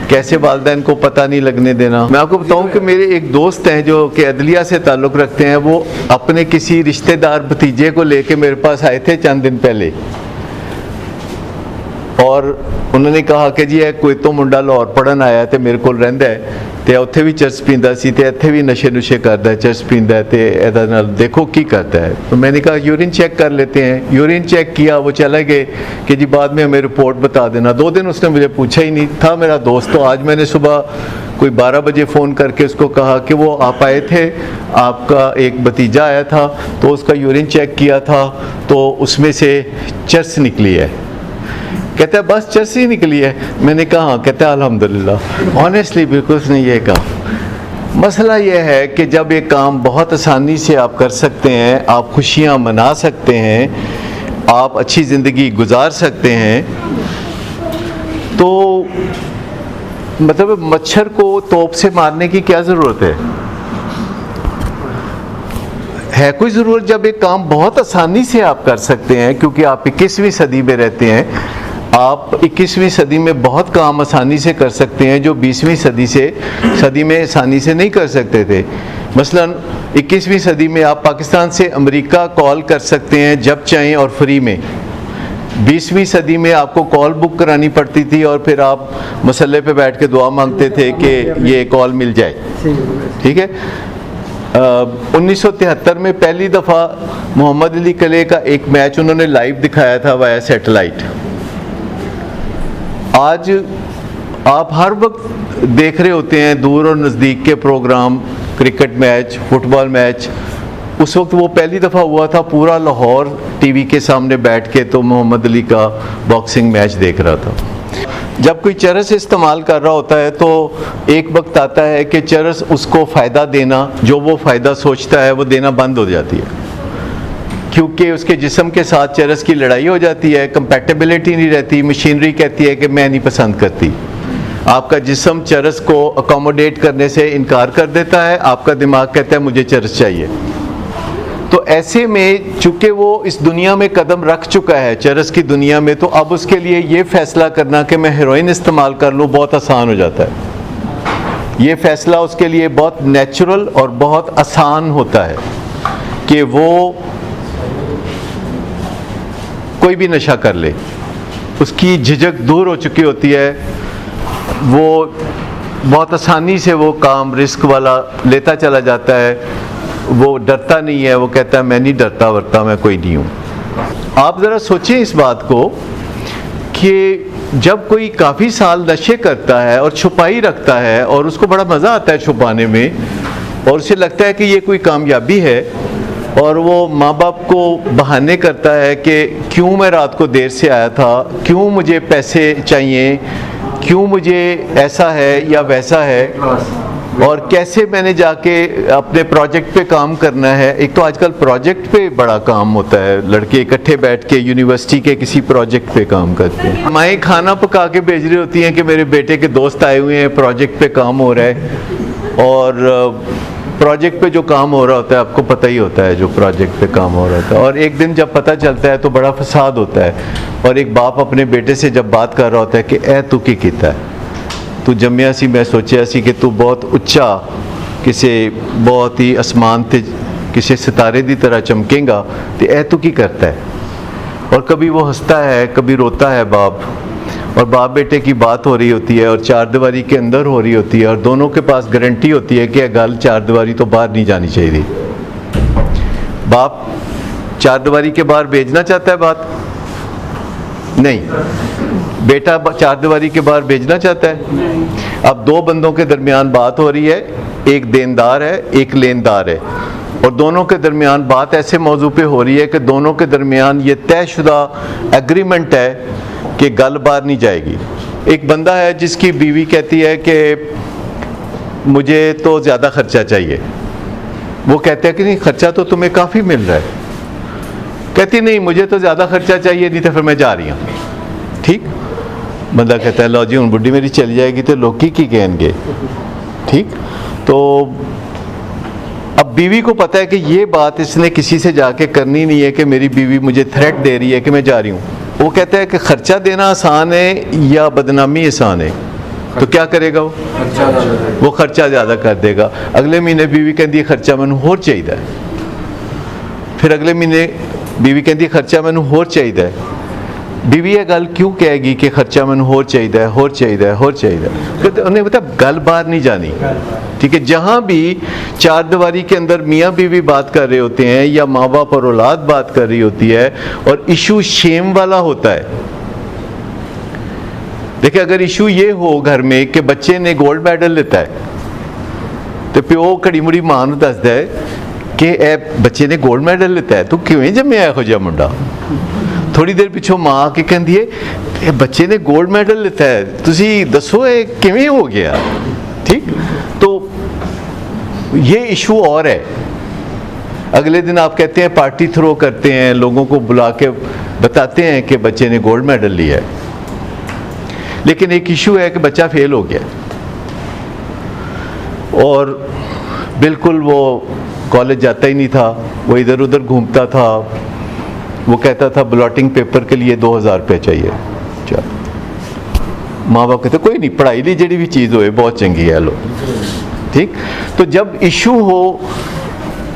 कैसे वालिदैन को पता नहीं लगने देना। मैं आपको बताऊं कि मेरे एक दोस्त हैं जो कि अदलिया से ताल्लुक़ रखते हैं, वो अपने किसी रिश्तेदार भतीजे को लेके मेरे पास आए थे चंद दिन पहले, और उन्होंने कहा कि जी कोई तो मुंडा लाहौर पढ़न आया तो मेरे को रहिंदा है, तो उत्थे भी चर्च पींदा सी ते इत्थे भी नशे नुशे करता है, चर्च पींदा है, तो इहदे नाल देखो की करता है। तो मैंने कहा यूरिन चेक कर लेते हैं। यूरिन चेक किया, वो चले गए कि जी बाद में हमें रिपोर्ट बता देना। 2 दिन उसने मुझे पूछा ही नहीं था मेरा दोस्त। तो आज मैंने सुबह कोई 12 बजे फ़ोन करके उसको कहा कि वो आप आए थे, आपका एक भतीजा आया था, तो उसका यूरिन चेक किया था तो उसमें से चर्च निकली है। कहता है बस चर्च ही निकली है। मैंने कहा हाँ। कहता है अल्हम्दुलिल्लाह। ऑनेस्टली बिल्कुल उसने ये कहा। मसला ये है कि जब ये काम बहुत आसानी से आप कर सकते हैं, आप खुशियाँ मना सकते हैं, आप अच्छी ज़िंदगी गुजार सकते हैं, तो मतलब मच्छर को तोप से मारने की क्या ज़रूरत है कोई ज़रूरत? जब एक काम बहुत आसानी से आप कर सकते हैं, क्योंकि आप 21वीं सदी में रहते हैं, आप 21वीं सदी में बहुत काम आसानी से कर सकते हैं जो 20वीं सदी में आसानी से नहीं कर सकते थे। मसलन 21वीं सदी में आप पाकिस्तान से अमेरिका कॉल कर सकते हैं जब चाहें और फ्री में। 20वीं सदी में आपको कॉल बुक करानी पड़ती थी और फिर आप मसल्ले पे बैठ के दुआ मांगते थे कि ये कॉल मिल जाए। ठीक है, 1973 में पहली दफ़ा मोहम्मद अली कले का एक मैच उन्होंने लाइव दिखाया था वाया सैटेलाइट। आज आप हर वक्त देख रहे होते हैं दूर और नज़दीक के programme, cricket match, football match. उस वक्त वो पहली दफ़ा हुआ था, पूरा लाहौर टीवी के सामने बैठ के तो मोहम्मद अली का बॉक्सिंग मैच देख रहा था। जब कोई चरस इस्तेमाल कर रहा होता है तो एक वक्त आता है कि चरस उसको फ़ायदा देना, जो वो फ़ायदा सोचता है वो देना बंद हो जाती है, क्योंकि उसके जिस्म के साथ चरस की लड़ाई हो जाती है, कंपैटिबिलिटी नहीं रहती। मशीनरी कहती है कि मैं नहीं पसंद करती, आपका जिस्म चरस को अकोमोडेट करने से इनकार कर देता है, आपका दिमाग कहता है मुझे चरस चाहिए। तो ऐसे में चूँकि वो इस दुनिया में कदम रख चुका है, चरस की दुनिया में, तो अब उसके लिए ये फ़ैसला करना कि मैं हेरोइन इस्तेमाल कर लूँ बहुत आसान हो जाता है। ये फ़ैसला उसके लिए बहुत नेचुरल और बहुत आसान होता है कि वो कोई भी नशा कर ले, उसकी झिझक दूर हो चुकी होती है, वो बहुत आसानी से वो काम रिस्क वाला लेता चला जाता है, वो डरता नहीं है, वो कहता है मैं नहीं डरता वरता मैं कोई नहीं हूँ। आप ज़रा सोचें इस बात को कि जब कोई काफ़ी साल नशे करता है और छुपाई रखता है और उसको बड़ा मज़ा आता है छुपाने में, और उसे लगता है कि ये कोई कामयाबी है, और वो माँ बाप को बहाने करता है कि क्यों मैं रात को देर से आया था, क्यों मुझे पैसे चाहिए, क्यों मुझे ऐसा है या वैसा है, और कैसे मैंने जाके अपने प्रोजेक्ट पे काम करना है। एक तो आजकल प्रोजेक्ट पे बड़ा काम होता है, लड़के इकट्ठे बैठ के यूनिवर्सिटी के किसी प्रोजेक्ट पे काम करते हैं। माएँ खाना पका के भेज रही होती हैं कि मेरे बेटे के दोस्त आए हुए हैं, प्रोजेक्ट पे काम हो रहा है, और प्रोजेक्ट पे जो काम हो रहा होता है आपको पता ही होता है, जो प्रोजेक्ट पे काम हो रहा होता है, और एक दिन जब पता चलता है तो बड़ा फसाद होता है, और एक बाप अपने बेटे से जब बात कर रहा होता है कि ए तू की कीता है, तू जम्मिया सी, मैं सोचा सी कि तू बहुत उच्चा किसी बहुत ही आसमान ते किसी सितारे की तरह चमकेगा, तो ए तू की करता है। और कभी वो हंसता है, कभी रोता है बाप, और बाप बेटे की बात हो रही होती है और चार दीवारी के अंदर हो रही होती है, और दोनों के पास गारंटी होती है कि यह गल चार दीवारी तो बाहर नहीं जानी चाहिए। बाप चार दीवारी के बाहर भेजना चाहता है बात नहीं, बेटा चार दीवारी के बाहर भेजना चाहता है। अब दो बंदों के दरमियान बात हो रही है, एक देनदार है एक लेनदार है, और दोनों के दरमियान बात ऐसे मौजू पे हो रही है कि दोनों के दरमियान ये तयशुदा एग्रीमेंट है कि गल बाहर नहीं जाएगी। एक बंदा है जिसकी बीवी कहती है कि मुझे तो ज़्यादा खर्चा चाहिए, वो कहते हैं कि नहीं खर्चा तो तुम्हें काफ़ी मिल रहा है, कहती नहीं मुझे तो ज़्यादा खर्चा चाहिए, नहीं तो फिर मैं जा रही हूँ। ठीक, बंदा कहता है लो जी हूँ बुढ़ी मेरी चली जाएगी तो लोग की कहेंगे। ठीक, तो अब बीवी को पता है कि ये बात इसने किसी से जाके करनी नहीं है कि मेरी बीवी मुझे थ्रेट दे रही है कि मैं जा रही हूँ। वो कहता है कि खर्चा देना आसान है या बदनामी आसान है, तो क्या करेगा वो खर्चा ज़्यादा कर देगा। अगले महीने बीवी कहती है खर्चा मैनू होर चाहिए, फिर अगले महीने बीवी कहती खर्चा मैनू होर चाहिए। बीवी ये गल क्यों कहेगी कि खर्चा मैनू होर चाहिए होर चाहिए होर चाहिए, तो उन्हें पता गल बाहर नहीं जानी। ठीक है, जहाँ भी चार दीवारी के अंदर मियाँ बीवी बात कर रहे होते हैं या माँ बाप और औलाद बात कर रही होती है और इशू शेम वाला होता है। देखिए अगर इशू ये हो घर में कि बच्चे ने गोल्ड मेडल लेता है तो प्यो घड़ी मुड़ी मां नूं दसदा है कि ए बच्चे ने गोल्ड मेडल लेता है, तू किवें जम्मिया इहो जिहा मुंडा। थोड़ी देर पिछों माँ आके कहती है बच्चे ने गोल्ड मेडल लेता है, तुसी दसो ये किवें हो गया। ठीक, तो ये इशू और है। अगले दिन आप कहते हैं पार्टी थ्रो करते हैं, लोगों को बुला के बताते हैं कि बच्चे ने गोल्ड मेडल लिया है, लेकिन एक इशू है कि बच्चा फेल हो गया और बिल्कुल वो कॉलेज जाता ही नहीं था, वो इधर उधर घूमता था। वो कहता था ब्लॉटिंग पेपर के लिए 2000 रुपये चाहिए। चलो माँ बाप कहते कोई नहीं, पढ़ाई ली जी भी चीज़ होए बहुत चंगी है लो। ठीक, तो जब इशू हो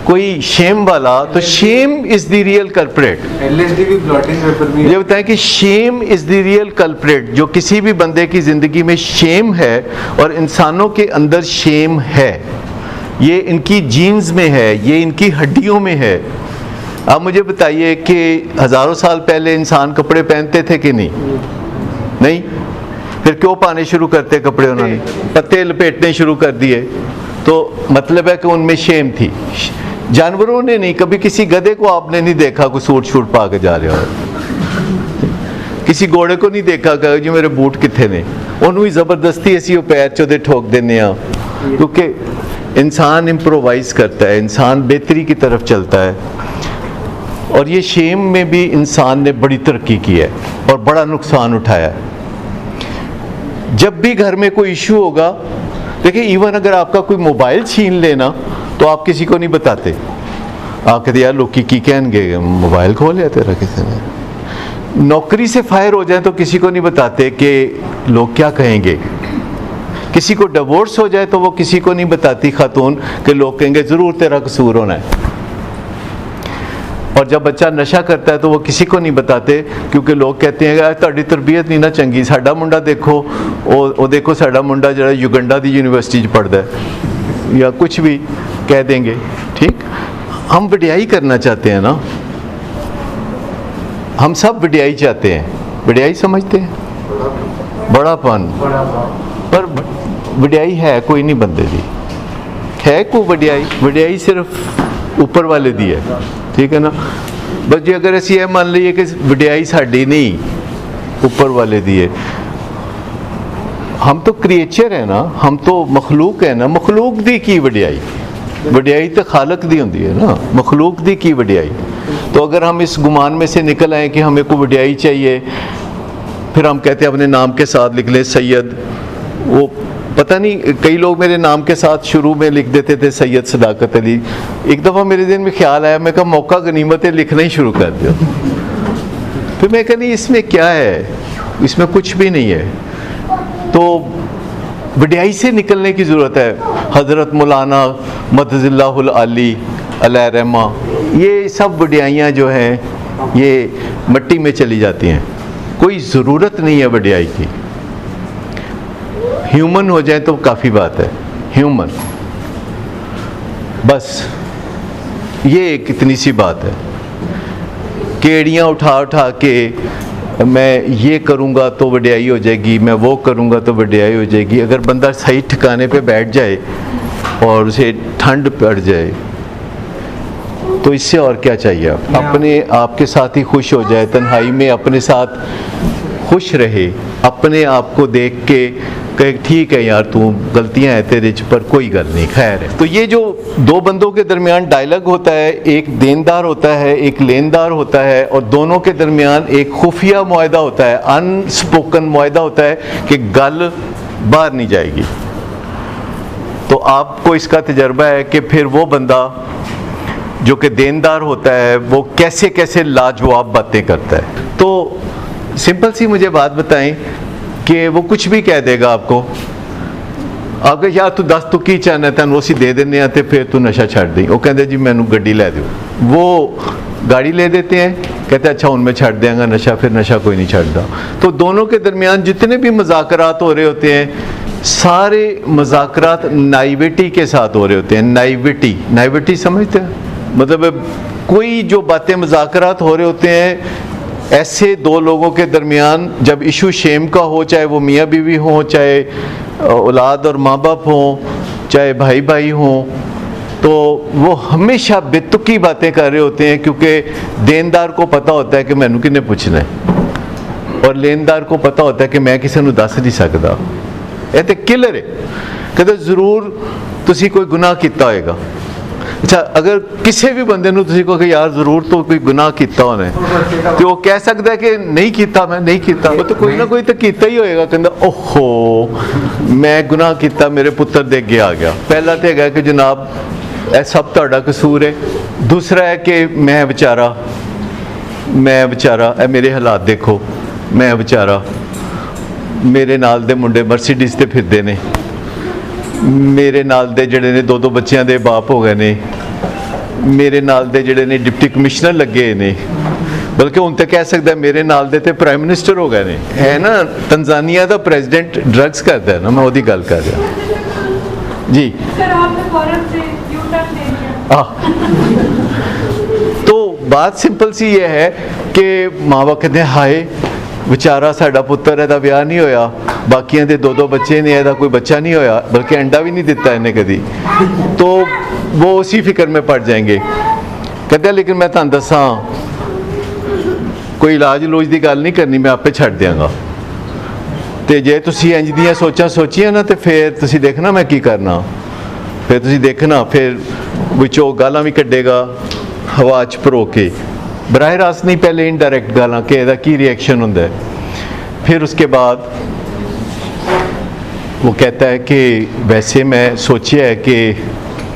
कोई शेम वाला तो Shem is the real culprit. LSD भी ब्लॉटिंग पेपर भी ये बताएं कि Shem is the real culprit. जो किसी भी बंदे की जिंदगी में शेम है और इंसानों के अंदर शेम है, ये इनकी जीन्स में है, ये इनकी हड्डियों में है। आप मुझे बताइए कि हज़ारों साल पहले इंसान कपड़े पहनते थे कि नहीं? नहीं। फिर क्यों पाने शुरू करते कपड़े? उन्होंने पत्ते लपेटने शुरू कर दिए। तो मतलब है कि उनमें शेम थी। जानवरों ने नहीं, कभी किसी गधे को आपने नहीं देखा कोई सूट शूट पा के जा रहा हो, किसी घोड़े को नहीं देखा कि जी मेरे बूट कितने ने, उन्होंने ही ज़बरदस्ती ऐसी वो पैर चौधे ठोक देने आ, क्योंकि इंसान इम्प्रोवाइज़ करता है, इंसान बेहतरी की तरफ चलता है। और ये शेम में भी इंसान ने बड़ी तरक्की की है और बड़ा नुकसान उठाया है। जब भी घर में कोई इशू होगा, देखिए इवन अगर आपका कोई मोबाइल छीन लेना तो आप किसी को नहीं बताते, आप कहते यार लोग की कहेंगे मोबाइल खो लिया तेरा किसी ने। नौकरी से फायर हो जाए तो किसी को नहीं बताते कि लोग क्या कहेंगे। किसी को डिवोर्स हो जाए तो वो किसी को नहीं बताती खातून कि लोग कहेंगे ज़रूर तेरा कसूर होना है। और जब बच्चा नशा करता है तो वो किसी को नहीं बताते, क्योंकि लोग कहते हैं यार तुहाडी तरबियत नहीं ना चंगी, साडा मुंडा देखो वो देखो साडा मुंडा जरा युगंडा दी यूनिवर्सिटी पढ़ता है, या कुछ भी कह देंगे। ठीक, हम वडियाई करना चाहते हैं ना, हम सब वडियाई चाहते हैं। वडियाई समझते हैं, बड़ापन, पर वडियाई है कोई नहीं बंदे दी, है कोई वडियाई? वडियाई सिर्फ ऊपर वाले दी है, ठीक है ना। बस जी अगर असी मान लीए कि वडियाई साड़ी नहीं, ऊपर वाले दी है। हम तो क्रिएचर है ना, हम तो मखलूक है ना, मखलूक दी की वडियाई? वडियाई तो खालक दी होंदी है ना, मखलूक दी की वडियाई? तो अगर हम इस गुमान में से निकल आए कि हमें को वडियाई चाहिए, फिर हम कहते हैं अपने नाम के साथ लिख लें सैयद। वो पता नहीं, कई लोग मेरे नाम के साथ शुरू में लिख देते थे सैयद सदाकत अली। एक दफ़ा मेरे दिन में ख्याल आया, मैं कहा मौका गनीमत है, लिखना ही शुरू कर दिया। फिर मैं कहा नहीं इसमें क्या है, इसमें कुछ भी नहीं है। तो वडियाई से निकलने की ज़रूरत है। हज़रत मौलाना मदज़िल्लाहुल आली अलैह रहमा, ये सब वडियाइयाँ जो हैं ये मिट्टी में चली जाती हैं, कोई ज़रूरत नहीं है वडियाई की। ह्यूमन हो जाए तो काफ़ी बात है, ह्यूमन, बस ये एक इतनी सी बात है। केड़ियाँ उठा उठा के मैं ये करूँगा तो वडियाई हो जाएगी, मैं वो करूँगा तो वडियाई हो जाएगी। अगर बंदा सही ठिकाने पे बैठ जाए और उसे ठंड पड़ जाए तो इससे और क्या चाहिए? अपने आप के साथ ही खुश हो जाए, तन्हाई में अपने साथ खुश रहे, अपने आप को देख के कहे ठीक है यार तू गलतियां हैं तेरे च, पर कोई गल नहीं, खैर है। तो ये जो दो बंदों के दरमियान डायलॉग होता है, एक देनदार होता है, एक लेनदार होता है, और दोनों के दरमियान एक खुफिया मुआहदा होता है, अनस्पोकन मुआहदा होता है कि गल बाहर नहीं जाएगी। तो आपको इसका तजर्बा है कि फिर वो बंदा जो कि देनदार होता है वो कैसे कैसे लाजवाब बातें करता है। तो सिंपल सी मुझे बात बताएं कि वो कुछ भी कह देगा आपको, अगर यार तू दस तू की चाहना तेन उसी दे देने तो फिर तू नशा छड़ दी। वो कहते जी मैनू गड्डी लै दो, वो गाड़ी ले देते हैं, कहते अच्छा उनमें छड़ देंगे नशा, फिर नशा कोई नहीं छड़ता। तो दोनों के दरमियान जितने भी मज़ाकरात हो रहे होते हैं, सारे मज़ाकरात नाइविटी के साथ हो रहे होते हैं। नाइविटी, नाइविटी समझते हैं? मतलब कोई जो बातें मज़ाकरात हो रहे होते हैं, ऐसे दो लोगों के दरमियान जब इशू शेम का हो, चाहे वो मियाँ बीवी हों, चाहे औलाद और माँ बाप हों, चाहे भाई भाई हों, तो वो हमेशा बेतुकी बातें कर रहे होते हैं, क्योंकि देनदार को पता होता है कि मैनू किन्ने पूछना है, और लेनदार को पता होता है कि मैं किसी को दस नहीं सकता। ये तो किलर है, कहते ज़रूर तुसी कोई गुनाह किया होएगा। अच्छा, अगर किसी भी बंदे नूं तुसीं कहो कि यार ज़रूर तो कोई गुनाह किया होना है, तो वो कह सकता है कि नहीं किया, मैं नहीं किया। वो तो कोई ना कोई तो किया ही होएगा। कहता ओहो मैं गुनाह किया, मेरे पुत्र दे अगे आ गया। पहला तो है कि जनाब यह सब तुहाडा कसूर है। दूसरा है कि मैं बेचारा मेरे हालात देखो, मैं बेचारा, मेरे नाल दे मुंडे मर्सीडीज़ ते फिरदे ने, मेरे नाल दे जड़े ने दो दो बच्चों के बाप हो गए ने, मेरे नाल दे जड़े ने डिप्टी कमिश्नर लगे ने, बल्कि हुण तो कह सकता है मेरे नाल दे ते प्राइम मिनिस्टर हो गए ने। है ना, तंजानिया का प्रेजिडेंट ड्रग्स करता है ना, मैं वो गल कर रहा जी। सर आपने फौरन से तो बात सिंपल सी ये है कि माँ बाप कहते हैं हाय बेचारा साडा पुत्तर ਇਹਦਾ ਵਿਆਹ नहीं होया, बाकियां दे दो बच्चे ने, ਇਹਦਾ कोई बच्चा नहीं होया, बल्कि अंडा भी नहीं दिता इन्हें कभी, तो वो उसी फिक्र में पड़ जाएंगे। कहते हैं लेकिन मैं तुहानू दसां कोई इलाज लूज की गल नहीं करनी, मैं आपे छड्ड दियांगा। तो जे तुसीं इंज दियां सोचां सोचियां ना, तो फिर तुसीं देखना मैं की करना, फिर तुसीं देखना फिर विचों गालां भी कड्डेगा हवा च भरो के, बराह रास्त नहीं, पहले इनडायरैक्ट गालां कि ਇਹਦਾ की रिएक्शन होंदा है। फिर उसके बाद वो कहता है कि वैसे मैं सोचा है कि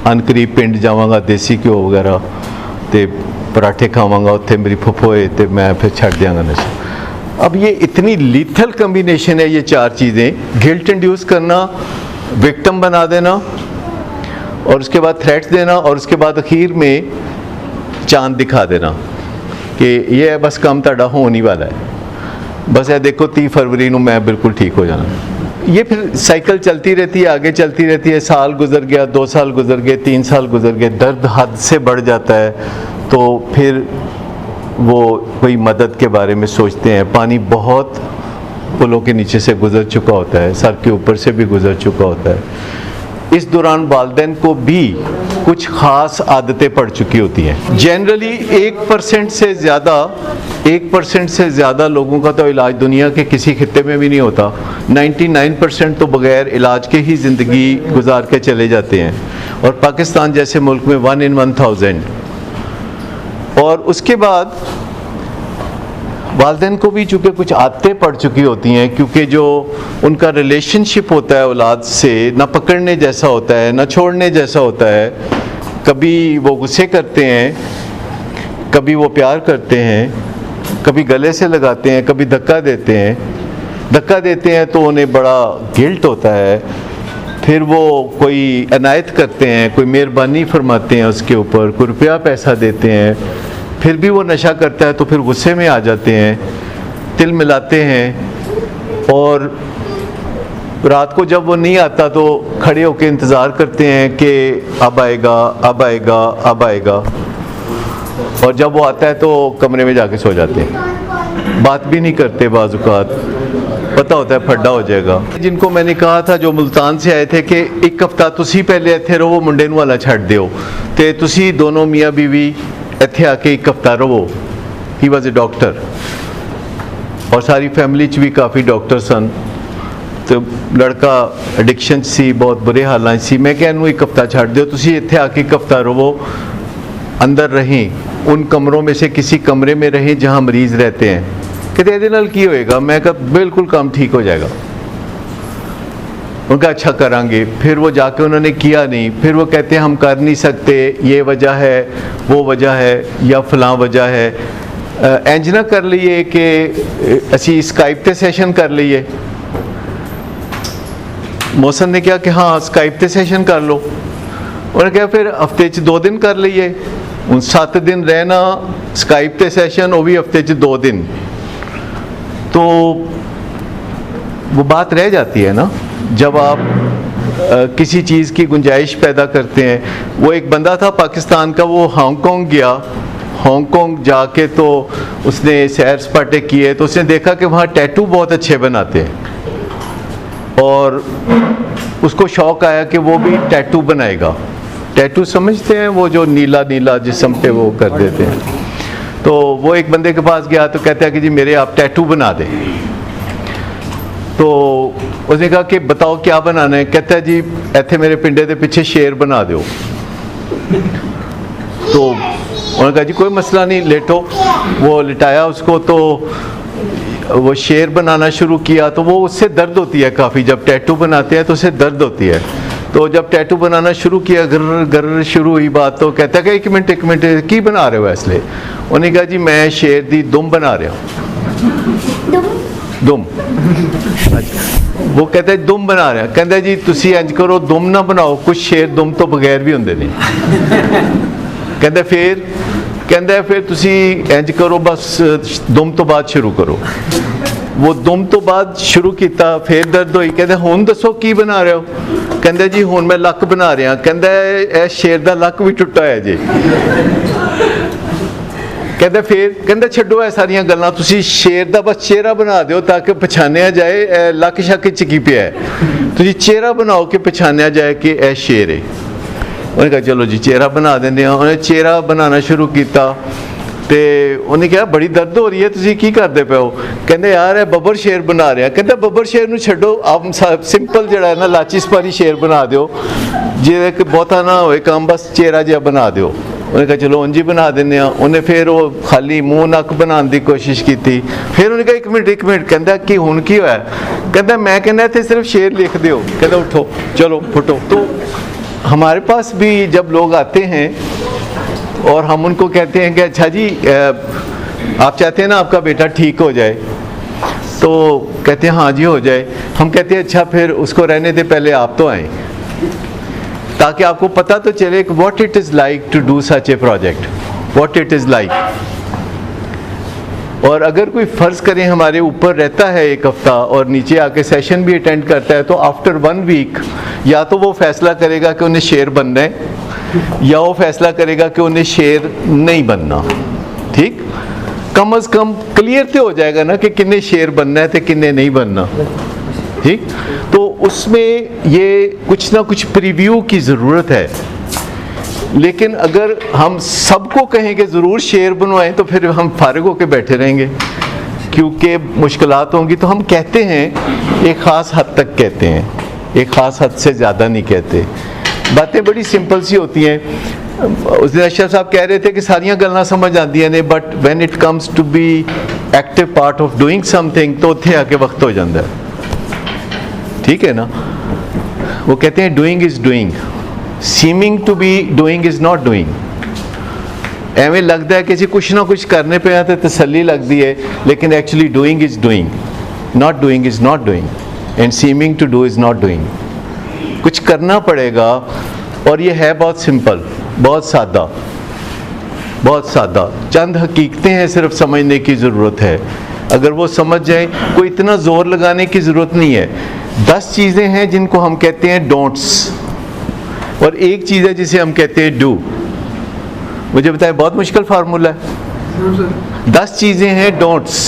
अनकरीब पिंड जावांगा, देसी घ्यो वगैरह तो पराठे खावांगा, उत्थे मेरी फुफोए तो मैं फिर छड्ड दियांगा नशा। अब ये इतनी लीथल कम्बिनेशन है, ये चार चीज़ें, गिल्ट इंड्यूस करना, विक्टिम बना देना, और उसके बाद थ्रेट्स देना, और उसके बाद आखिर में चांद दिखा देना कि ये बस काम तुहाडा होने वाला है, बस ये देखो 30 फरवरी को मैं बिल्कुल ठीक हो जाना। ये फिर साइकिल चलती रहती है, आगे चलती रहती है, साल गुजर गया, 2 साल गुजर गए, 3 साल गुजर गए, दर्द हद से बढ़ जाता है, तो फिर वो कोई मदद के बारे में सोचते हैं। पानी बहुत पुलों के नीचे से गुजर चुका होता है, सर के ऊपर से भी गुजर चुका होता है। इस दौरान वालिदैन को भी कुछ ख़ास आदतें पड़ चुकी होती हैं। जनरली 1% से ज़्यादा लोगों का तो इलाज दुनिया के किसी खित्ते में भी नहीं होता। 99% तो बग़ैर इलाज के ही ज़िंदगी गुजार के चले जाते हैं, और पाकिस्तान जैसे मुल्क में 1 in 1000। और उसके बाद वालिदैन को भी चूँकि कुछ आदतें पड़ चुकी होती हैं, क्योंकि जो उनका रिलेशनशिप होता है औलाद से, ना पकड़ने जैसा होता है, ना छोड़ने जैसा होता है। कभी वो गुस्से करते हैं, कभी वो प्यार करते हैं, कभी गले से लगाते हैं, कभी धक्का देते हैं। धक्का देते हैं तो उन्हें बड़ा गिल्ट होता है, फिर वो कोई अनायत करते हैं, कोई मेहरबानी फरमाते हैं उसके ऊपर, कोई रुपया पैसा देते हैं, फिर भी वो नशा करता है तो फिर गुस्से में आ जाते हैं, तिल मिलाते हैं, और रात को जब वो नहीं आता तो खड़े होकर इंतज़ार करते हैं कि अब आएगा, अब आएगा, अब आएगा, और जब वो आता है तो कमरे में जाके सो जाते हैं, बात भी नहीं करते। बाज़-औक़ात पता होता है फड्डा हो जाएगा। जिनको मैंने कहा था जो मुल्तान से आए थे कि एक हफ्ता तुसी पहले इत्थे रहो, मुंडे नूं वाला छड्ड दिओ, ते तुसी दोनों मियाँ बीवी इत्थे आके एक हफ्ता रहो। ही वॉज ए डॉक्टर, और सारी फैमिली च भी काफ़ी डॉक्टर सन, तो लड़का एडिक्शन सी, बहुत बुरे हालात सी। मैं क्या इनू एक हफ्ता छड्ड दिओ, तुसी इत्थे आके एक हफ्ता रहो, अंदर रहें, उन कमरों में से किसी कमरे में रहें जहाँ मरीज़ रहते हैं। कहते ਇਹਦੇ ਨਾਲ ਕੀ होएगा? मैं कहा बिल्कुल काम ठीक हो जाएगा। उनका अच्छा करांगे। फिर वो जाके उन्होंने किया नहीं, फिर वो कहते हैं हम कर नहीं सकते, ये वजह है, वो वजह है, या फलां वजह है। इंज ना कर लीए कि असी स्काइप पे सैशन कर लीए। मौसम ने कहा कि हाँ स्काइप पे सैशन कर लो। उन्होंने कहा फिर हफ्ते च 2 दिन कर लीए। उन 7 दिन रहना स्काइप पे सैशन, वो भी हफ्ते च 2 दिन, तो वो बात रह जाती है ना जब आप किसी चीज़ की गुंजाइश पैदा करते हैं। वो एक बंदा था पाकिस्तान का, वो हांगकांग गया, हांगकांग जाके तो उसने सैर सपाटे किए, तो उसने देखा कि वहाँ टैटू बहुत अच्छे बनाते हैं, और उसको शौक़ आया कि वो भी टैटू बनाएगा। टैटू समझते हैं वो जो नीला नीला जिस्म पे वो कर देते हैं। तो वो एक बंदे के पास गया तो कहता है कि जी मेरे आप टैटू बना दें। तो उसने कहा कि बताओ क्या बनाना है? कहता है जी इत्थे मेरे पिंडे के पीछे शेर बना दो। तो उन्होंने कहा जी कोई मसला नहीं, लेटो। वो लिटाया उसको, तो वो शेर बनाना शुरू किया। तो वो उससे दर्द होती है काफ़ी, जब टैटू बनाते हैं तो उससे दर्द होती है। तो जब टैटू बनाना शुरू किया, गर्र गर्र शुरू हुई बात, तो कहता है कि एक मिनट की बना रहे हो? इसलिए उन्होंने कहा जी मैं शेर दी दुम बना रहा हूँ। दुम? अच्छा। वो कहता है दुम बना रहा। कहता है जी तुसी इंज करो, दुम ना बनाओ, कुछ शेर दुम तो बगैर भी होंगे ने। कहता फिर? कहता फिर तुसी इंज करो, बस दुम तो बाद शुरू करो। वो दुम तो बाद शुरू किया, फिर दर्द हुई। कहते हुण दसो की बना रहे हो? ਕਹਿੰਦਾ ਜੀ ਹੁਣ ਮੈਂ ਲੱਕ ਬਣਾ ਰਿਹਾ, ਕਹਿੰਦਾ ਇਹ ਸ਼ੇਰ ਦਾ ਲੱਕ ਵੀ ਟੁੱਟਾ ਹੋਇਆ ਜੀ। ਕਹਿੰਦਾ ਫਿਰ ਕਹਿੰਦਾ ਛੱਡੋ ਇਹ ਸਾਰੀਆਂ ਗੱਲਾਂ, ਤੁਸੀਂ ਸ਼ੇਰ ਦਾ ਬਸ ਚਿਹਰਾ ਬਣਾ ਦਿਓ ਤਾਂ ਕਿ ਪਛਾਣਿਆ ਜਾਏ ਇਹ ਲੱਕ ਸ਼ੱਕ 'ਚ ਕੀ ਪਿਆ ਹੈ। ਤੁਸੀਂ ਚਿਹਰਾ ਬਣਾਓ ਕਿ ਪਛਾਣਿਆ ਜਾਏ ਕਿ ਇਹ ਸ਼ੇਰ ਹੈ। ਉਹਨੇ ਕਿਹਾ ਚਲੋ ਜੀ ਚਿਹਰਾ ਬਣਾ ਦਿੰਦੇ ਹਾਂ। ਉਹਨੇ ਚਿਹਰਾ ਬਣਾਉਣਾ ਸ਼ੁਰੂ ਕੀਤਾ ਤੇ ਉਹਨੇ ਕਿਹਾ ਬੜੀ ਦਰਦ ਹੋ ਰਹੀ ਹੈ, ਤੁਸੀਂ ਕੀ ਕਰਦੇ ਪਏ ਹੋ? ਕਹਿੰਦੇ ਯਾਰ ਇਹ ਬੱਬਰ ਸ਼ੇਰ ਬਣਾ ਰਿਹਾ। ਕਹਿੰਦਾ ਬੱਬਰ ਸ਼ੇਰ ਨੂੰ ਛੱਡੋ, ਆਪ ਸਿੰਪਲ ਜਿਹੜਾ ਹੈ ਨਾ ਲਾਚੀ ਸਪਾਰੀ ਸ਼ੇਰ ਬਣਾ ਦਿਓ, ਜਿਹਦੇ ਕਿ ਬਹੁਤਾ ਨਾ ਹੋਏ ਕੰਮ, ਬਸ ਚਿਹਰਾ ਜਿਹਾ ਬਣਾ ਦਿਓ। ਉਹਨੇ ਕਿਹਾ ਚਲੋ ਉਂਝ ਹੀ ਬਣਾ ਦਿੰਦੇ ਹਾਂ। ਉਹਨੇ ਫਿਰ ਉਹ ਖਾਲੀ ਮੂੰਹ ਨੱਕ ਬਣਾਉਣ ਦੀ ਕੋਸ਼ਿਸ਼ ਕੀਤੀ। ਫਿਰ ਉਹਨੇ ਕਿਹਾ ਇੱਕ ਮਿੰਟ ਕਹਿੰਦਾ ਕਿ ਹੁਣ ਕੀ ਹੋਇਆ? ਕਹਿੰਦਾ ਮੈਂ ਕਹਿੰਦਾ ਇੱਥੇ सिर्फ शेर लिख दो। कहता उठो चलो फुटो। तो हमारे पास भी जब लोग आते हैं और हम उनको कहते हैं कि अच्छा जी आप चाहते हैं ना आपका बेटा ठीक हो जाए, तो कहते हैं हाँ जी हो जाए। हम कहते हैं अच्छा फिर उसको रहने दे, पहले आप तो आएँ ताकि आपको पता तो चले कि what it is like to do such a project, what it is like. और अगर कोई फ़र्ज़ करें हमारे ऊपर रहता है एक हफ़्ता और नीचे आके सेशन भी अटेंड करता है, तो आफ्टर 1 वीक या तो वो फ़ैसला करेगा कि उन्हें शेर बनना है या वो फ़ैसला करेगा कि उन्हें शेर नहीं बनना। ठीक, कम अज़ कम क्लियर तो हो जाएगा ना कि किन्ने शेर बनना है तो किन्ने नहीं बनना। ठीक, तो उसमें ये कुछ ना कुछ प्रीव्यू की ज़रूरत है। लेकिन अगर हम सबको कहें कि ज़रूर शेर बनवाएं तो फिर हम फारिग होकर बैठे रहेंगे, क्योंकि मुश्किलात होंगी। तो हम कहते हैं एक ख़ास हद तक कहते हैं, एक ख़ास हद से ज़्यादा नहीं कहते। बातें बड़ी सिंपल सी होती हैं। उस दिन अशरफ साहब कह रहे थे कि सारियां गल्लां समझ आती ने, but when it comes to be active part of doing something तो उत्थे आके वक्त हो जाता है। ठीक है ना, वो कहते हैं doing is doing, seeming to be doing is not doing. एवें लगता है कि जी कुछ ना कुछ करने पे तो तसल्ली लगती है, लेकिन actually doing is doing, not doing is not doing, and seeming to do is not doing. कुछ करना पड़ेगा, और ये है बहुत सिंपल, बहुत सादा, बहुत सादा। चंद हकीकतें हैं सिर्फ समझने की ज़रूरत है। अगर वो समझ जाए, कोई इतना ज़ोर लगाने की ज़रूरत नहीं है। 10 चीज़ें हैं जिनको हम कहते हैं डोंट्स, और एक चीज़ है जिसे हम कहते हैं डू। मुझे बताएं, बहुत मुश्किल फार्मूला है। 10 चीज़ें हैं don'ts,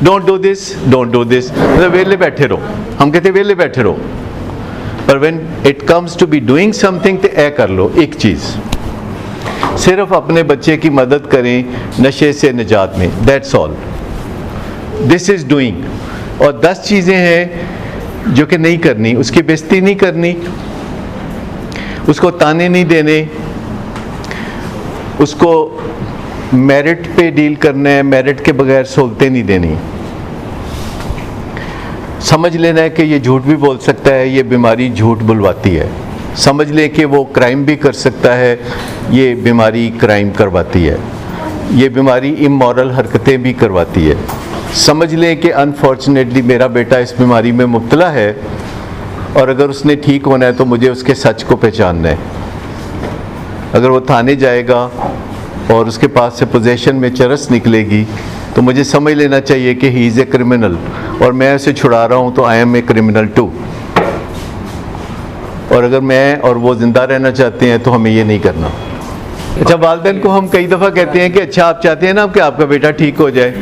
don't do this, don't do this, मतलब वेले बैठे रहो। हम कहते हैं वेले बैठे रहो, पर when it comes to be doing something तो ए कर लो। एक चीज़ सिर्फ अपने बच्चे की मदद करें नशे से निजात में, that's all, this is doing. और 10 चीज़ें हैं जो कि नहीं करनी, उसकी बेइज्जती नहीं करनी, उसको ताने नहीं देने, उसको मेरिट पे डील करना है, मेरिट के बगैर सहूलतें नहीं देनी। समझ लेना है कि ये झूठ भी बोल सकता है, ये बीमारी झूठ बुलवाती है। समझ ले कि वो क्राइम भी कर सकता है, ये बीमारी क्राइम करवाती है। ये बीमारी इमोरल हरकतें भी करवाती है। समझ लें कि अनफॉर्चुनेटली मेरा बेटा इस बीमारी में मुब्तला है, और अगर उसने ठीक होना है तो मुझे उसके सच को पहचानना है। अगर वो थाने जाएगा और उसके पास से पोजेशन में चरस निकलेगी तो मुझे समझ लेना चाहिए कि ही इज़ ए क्रिमिनल, और मैं उसे छुड़ा रहा हूँ तो I am a criminal too. और अगर मैं और वो ज़िंदा रहना चाहते हैं तो हमें ये नहीं करना। अच्छा, वालिदैन को हम कई दफ़ा कहते हैं कि अच्छा आप चाहते हैं ना कि आपका बेटा ठीक हो जाए,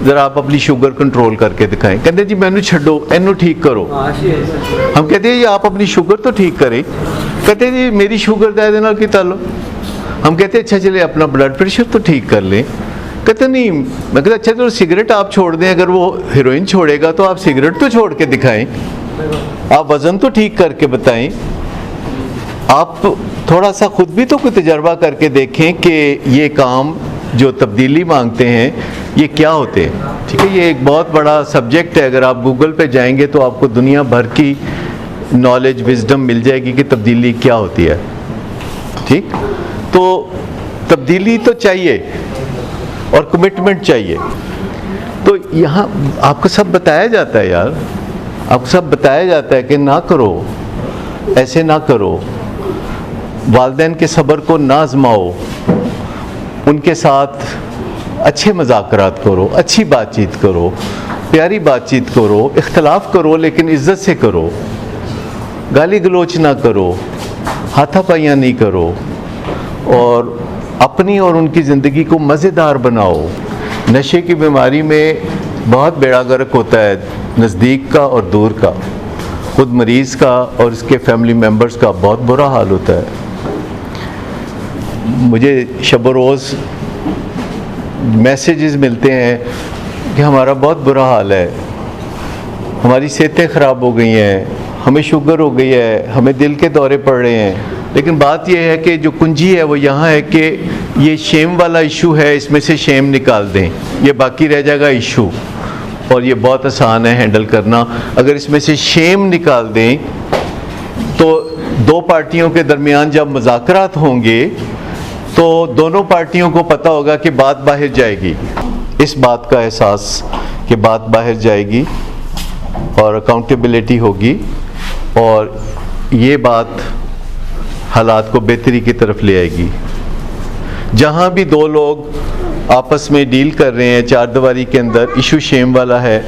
ज़रा आप अपनी शुगर कंट्रोल करके दिखाएं। कहते हैं जी मैनू छड्डो, इनू ठीक करो। हम कहते हैं जी आप अपनी शुगर तो ठीक करें। कहते हैं जी मेरी शुगर का इहदे नाल की ताल्लुक। हम कहते हैं अच्छा चले अपना ब्लड प्रेशर तो ठीक कर लें। कहते नहीं, मैं कहता अच्छा तो सिगरेट आप छोड़ दें, अगर वो हेरोइन छोड़ेगा तो आप सिगरेट तो छोड़ के दिखाएं, आप वज़न तो ठीक करके बताएं, आप थोड़ा सा ख़ुद भी तो कोई तजर्बा करके देखें कि ये काम जो तब्दीली मांगते हैं ये क्या होते हैं। ठीक है, ये एक बहुत बड़ा सब्जेक्ट है। अगर आप गूगल पे जाएंगे तो आपको दुनिया भर की नॉलेज, विजडम मिल जाएगी कि तब्दीली क्या होती है। ठीक, तो तब्दीली तो चाहिए और कमिटमेंट चाहिए। तो यहाँ आपको सब बताया जाता है यार, आपको सब बताया जाता है कि ना करो, ऐसे ना करो, वालिदैन के सब्र को ना आज़माओ, उनके साथ अच्छे मुज़ाकरात करो, अच्छी बातचीत करो, प्यारी बातचीत करो, इख्तलाफ करो लेकिन इज़्ज़त से करो। गाली गलोच ना करो, हाथापाइयाँ नहीं करो और अपनी और उनकी ज़िंदगी को मज़ेदार बनाओ। नशे की बीमारी में बहुत बेड़ा गर्क होता है, नज़दीक का और दूर का, खुद मरीज़ का और उसके फैमिली मेम्बर्स का बहुत बुरा हाल होता है। मुझे शब रोज़ मैसेजेस मिलते हैं कि हमारा बहुत बुरा हाल है, हमारी सेहतें ख़राब हो गई हैं, हमें शुगर हो गई है, हमें दिल के दौरे पड़ रहे हैं। लेकिन बात यह है कि जो कुंजी है वो यहाँ है कि ये शेम वाला इशू है, इसमें से शेम निकाल दें, ये बाकी रह जाएगा इशू और ये बहुत आसान है हैंडल करना। अगर इसमें से शेम निकाल दें तो दो पार्टियों के दरमियान जब मुज़ाकरात होंगे तो दोनों पार्टियों को पता होगा कि बात बाहर जाएगी। इस बात का एहसास कि बात बाहर जाएगी और अकाउंटेबिलिटी होगी और ये बात हालात को बेहतरी की तरफ ले आएगी। जहाँ भी दो लोग आपस में डील कर रहे हैं चार दीवारी के अंदर, इशू शेम वाला है,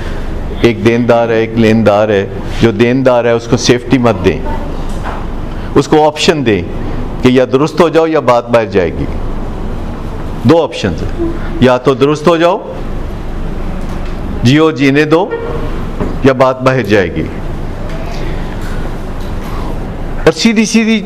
एक देनदार है एक लेनदार है, जो देनदार है उसको सेफ्टी मत दें, उसको ऑप्शन दें कि या दुरुस्त हो जाओ या बात बाहर जाएगी। दो ऑप्शन है, या तो दुरुस्त हो जाओ, जियो जीने दो, या बात बाहर जाएगी। और सीधी सीधी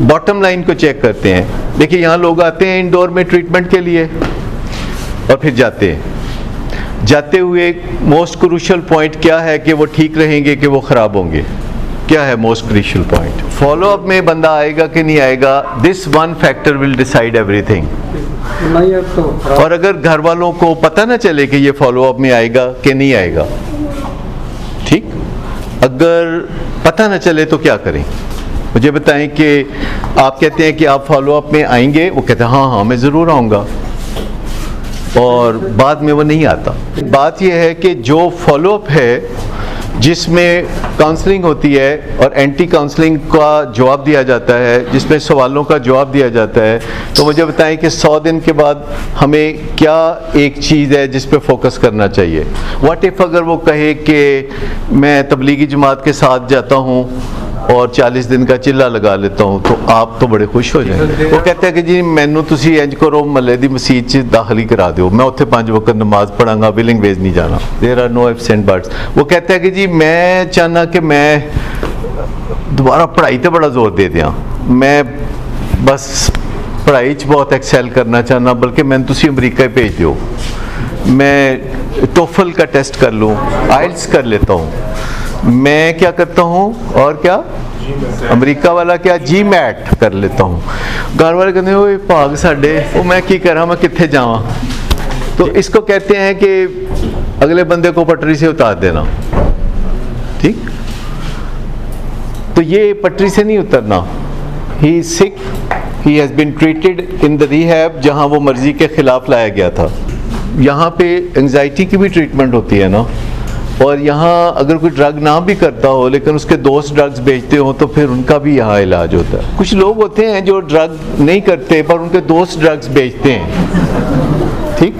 बॉटम लाइन को चेक करते हैं। देखिए यहाँ लोग आते हैं इंडोर में ट्रीटमेंट के लिए और फिर जाते हैं। जाते हुए मोस्ट क्रूशियल पॉइंट क्या है कि वो ठीक रहेंगे कि वो ख़राब होंगे? क्या है most crucial point? Follow up में बंदा आएगा कि नहीं आएगा, this one factor will decide everything. और अगर घर वालों को पता ना चले कि ये फॉलो अप में आएगा कि नहीं आएगा, ठीक, अगर पता ना चले तो क्या करें? मुझे बताएं कि आप कहते हैं कि आप फॉलो अप में आएंगे, वो कहते हैं हाँ हाँ मैं ज़रूर आऊँगा, और बाद में वो नहीं आता। बात यह है कि जो फॉलो अप है जिसमें काउंसलिंग होती है और एंटी काउंसलिंग का जवाब दिया जाता है, जिसमें सवालों का जवाब दिया जाता है, तो मुझे बताएं कि 100 दिन के बाद हमें क्या एक चीज़ है जिस पे फोकस करना चाहिए। व्हाट इफ़ अगर वो कहे कि मैं तबलीगी जमात के साथ जाता हूँ और 40 दिन का चिल्ला लगा लेता हूँ, तो आप तो बड़े खुश हो जाएंगे। वो कहते हैं कि जी मैनू तुसी इंज करो, महल्ले दी मसीत च दाखिली करा दो, मैं उत्थे 5 वक्त नमाज पढ़ांगा, विलिंग वेज नहीं जाना। There are no absent buts. वो कहते हैं कि जी मैं चाहना कि मैं दोबारा पढ़ाई ते बड़ा जोर दे दियाँ, मैं बस पढ़ाई च बहुत एक्सेल करना चाहना, बल्कि मैंने तुसी अमरीका ही भेज दो, मैं टोफल का टेस्ट कर लूँ, आइल्स कर लेता हूँ, मैं क्या करता हूँ और क्या अमेरिका वाला क्या GMAT कर लेता हूँ। घर वाले कहते हैं वो भाग साडे, वो मैं की करा, मैं कित्थे जावां। तो इसको कहते हैं कि अगले बंदे को पटरी से उतार देना, ठीक। तो ये पटरी से नहीं उतरना। He is sick, he has been treated in the rehab, जहाँ वो मर्जी के खिलाफ लाया गया था। यहाँ पे एंजाइटी की भी ट्रीटमेंट होती है ना, और यहाँ अगर कोई ड्रग ना भी करता हो लेकिन उसके दोस्त ड्रग्स बेचते हो तो फिर उनका भी यहाँ इलाज होता है। कुछ लोग होते हैं जो ड्रग नहीं करते पर उनके दोस्त ड्रग्स बेचते हैं, ठीक।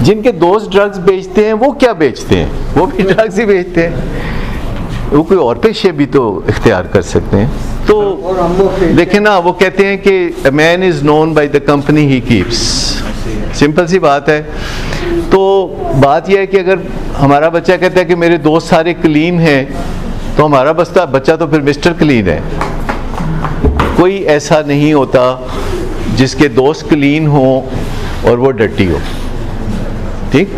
जिनके दोस्त ड्रग्स बेचते हैं वो क्या बेचते हैं? वो भी ड्रग्स ही बेचते हैं। वो कोई और पेशे भी तो इख्तियार कर सकते हैं। तो देखें ना, वो कहते हैं कि man is known by the company he keeps. Simple सी बात है। तो बात यह है कि अगर हमारा बच्चा कहता है कि मेरे दोस्त सारे क्लीन हैं, तो हमारा बच्चा तो फिर मिस्टर क्लीन है। कोई ऐसा नहीं होता जिसके दोस्त क्लीन हो और वो डर्टी हो, ठीक।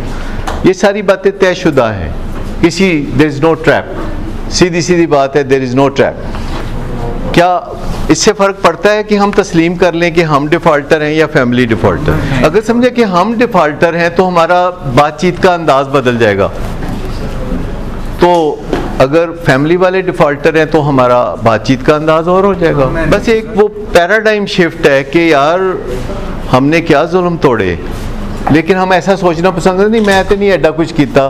ये सारी बातें तयशुदा हैं। किसी देयर इज़ नो ट्रैप, सीधी सीधी बात है, देयर इज़ नो ट्रैप। क्या इससे फ़र्क पड़ता है कि हम तस्लीम कर लें कि हम डिफ़ॉल्टर हैं या फैमिली डिफ़ॉल्टर? अगर समझे कि हम डिफ़ॉल्टर हैं तो हमारा बातचीत का अंदाज़ बदल जाएगा। तो अगर फैमिली वाले डिफ़ॉल्टर हैं तो हमारा बातचीत का अंदाज़ और हो जाएगा। बस एक वो पैराडाइम शिफ्ट है कि यार हमने क्या जुल्म तोड़े, लेकिन हम ऐसा सोचना पसंद नहीं, मैं तो नहीं एडा कुछ किया,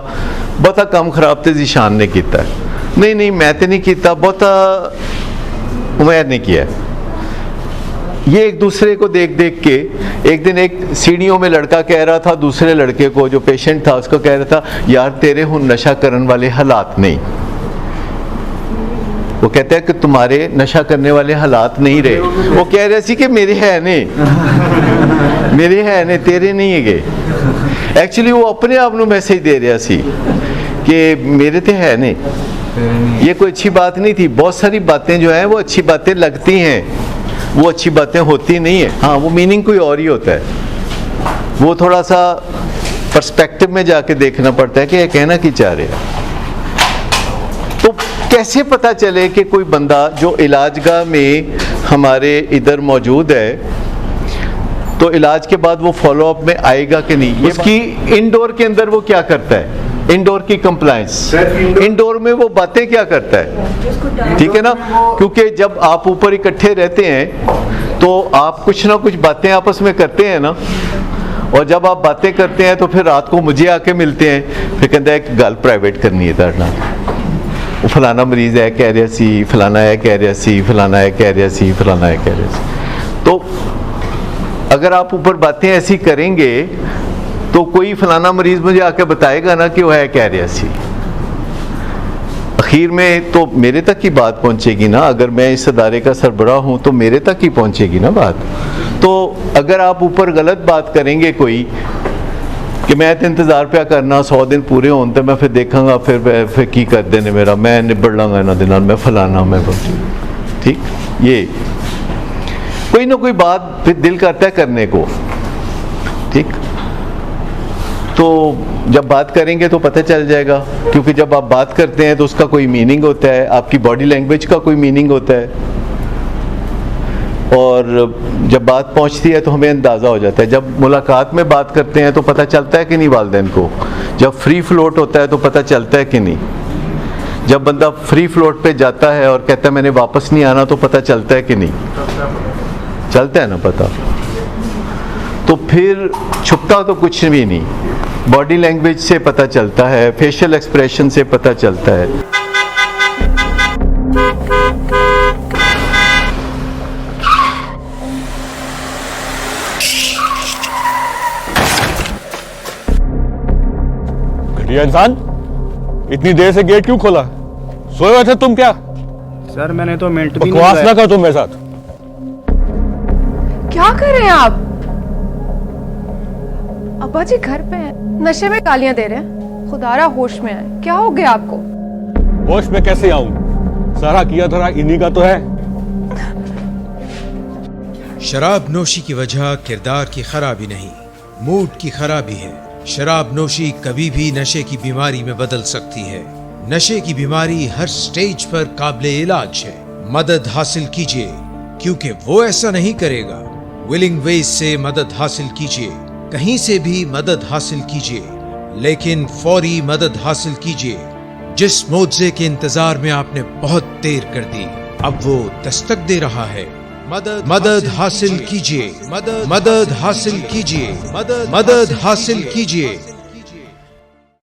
बहुता कम खराब तो जीशान ने किया, नहीं मैं तो नहीं किया, बहुता उमैर ने किया। ये एक दूसरे को देख देख के, एक दिन एक सीढ़ियों में लड़का कह रहा था दूसरे लड़के को, जो पेशेंट था उसको कह रहा था, यार तेरे हुन नशा करने वाले हालात नहीं। वो कहता है कि तुम्हारे नशा करने वाले हालात नहीं रहे। वो कह रहे सी कि मेरे है ने मेरे है ने तेरे नहीं है। एक्चुअली वो अपने आप ਨੂੰ मैसेज दे रहा सी कि मेरे तो है ने। ये कोई अच्छी बात नहीं थी। बहुत सारी बातें जो हैं वो अच्छी बातें लगती हैं, वो अच्छी बातें होती नहीं है। हाँ, वो मीनिंग कोई और ही होता है। वो थोड़ा सा पर्सपेक्टिव में जाके देखना पड़ता है कि ये कहना क्या चाह रहे हैं। तो कैसे पता चले कि कोई बंदा जो इलाजगाह में हमारे इधर मौजूद है तो इलाज के बाद वो फॉलो अप में आएगा कि नहीं। उसकी इंडोर के अंदर वो क्या करता है, इंडोर की कंप्लायंस, इंडोर में वो बातें क्या करता है, ठीक है ना। क्योंकि जब आप ऊपर इकट्ठे रहते हैं तो आप कुछ ना कुछ बातें आपस में करते हैं ना, और जब आप बातें करते हैं तो फिर रात को मुझे आके मिलते हैं, फिर कहता है एक गल प्राइवेट करनी है तरना, वो फलाना मरीज है कह रहा सी, फलाना है कह रहा सी, फलाना है कह रहा सी, फलाना है कह रहा सी। तो अगर आप ऊपर बातें ऐसी करेंगे तो कोई फलाना मरीज मुझे आके बताएगा ना कि वो है कह रहा सी। आखिर में तो मेरे तक ही बात पहुंचेगी ना। अगर मैं इस अदारे का सरबराह हूं तो मेरे तक ही पहुंचेगी ना बात। तो अगर आप ऊपर गलत बात करेंगे कोई कि मैं तो इंतज़ार पे करना 100 दिन पूरे होने तो मैं फिर देखांगा फिर की कर देने मेरा, मैं निबड़ लांगा इन्हों दे नाल, मैं फलाना मैं ठीक। ये कोई ना कोई बात फिर दिल करता है करने को, ठीक। तो जब बात करेंगे तो पता चल जाएगा, क्योंकि जब आप बात करते हैं तो उसका कोई मीनिंग होता है, आपकी बॉडी लैंग्वेज का कोई मीनिंग होता है, और जब बात पहुंचती है तो हमें अंदाज़ा हो जाता है। जब मुलाकात में बात करते हैं तो पता चलता है कि नहीं वालिदैन को, जब फ्री फ्लोट होता है तो पता चलता है कि नहीं, जब बंदा फ्री फ्लोट पे जाता है और कहता है मैंने वापस नहीं आना तो पता चलता है कि नहीं, चलता है ना पता। तो फिर छुपता तो कुछ भी नहीं, बॉडी लैंग्वेज से पता चलता है, फेशियल एक्सप्रेशन से पता चलता है। घटिया इंसान, इतनी देर से गेट क्यों खोला? सोए हुए थे तुम क्या? सर मैंने तो मिनट भी बकवास ना कर तुम मेरे साथ। क्या कर रहे हैं आप? अब्बा जी घर पे हैं, नशे में गालियां दे रहे हैं। खुदारा होश में आए, क्या हो गया आपको? होश में कैसे आऊं? सारा किया धरा इन्हीं का तो है। शराब नोशी की वजह किरदार की खराबी नहीं, मूड की खराबी है। शराब नोशी कभी भी नशे की बीमारी में बदल सकती है। नशे की बीमारी हर स्टेज पर काबिले इलाज है। मदद हासिल कीजिए, क्योंकि वो ऐसा नहीं करेगा। विलिंग वेज से मदद हासिल कीजिए, कहीं से भी मदद हासिल कीजिए, लेकिन फौरी मदद हासिल कीजिए। जिस मुआवजे के इंतजार में आपने बहुत देर कर दी, अब वो दस्तक दे रहा है। मदद हासिल कीजिए, मदद हासिल कीजिए, मदद हासिल कीजिए।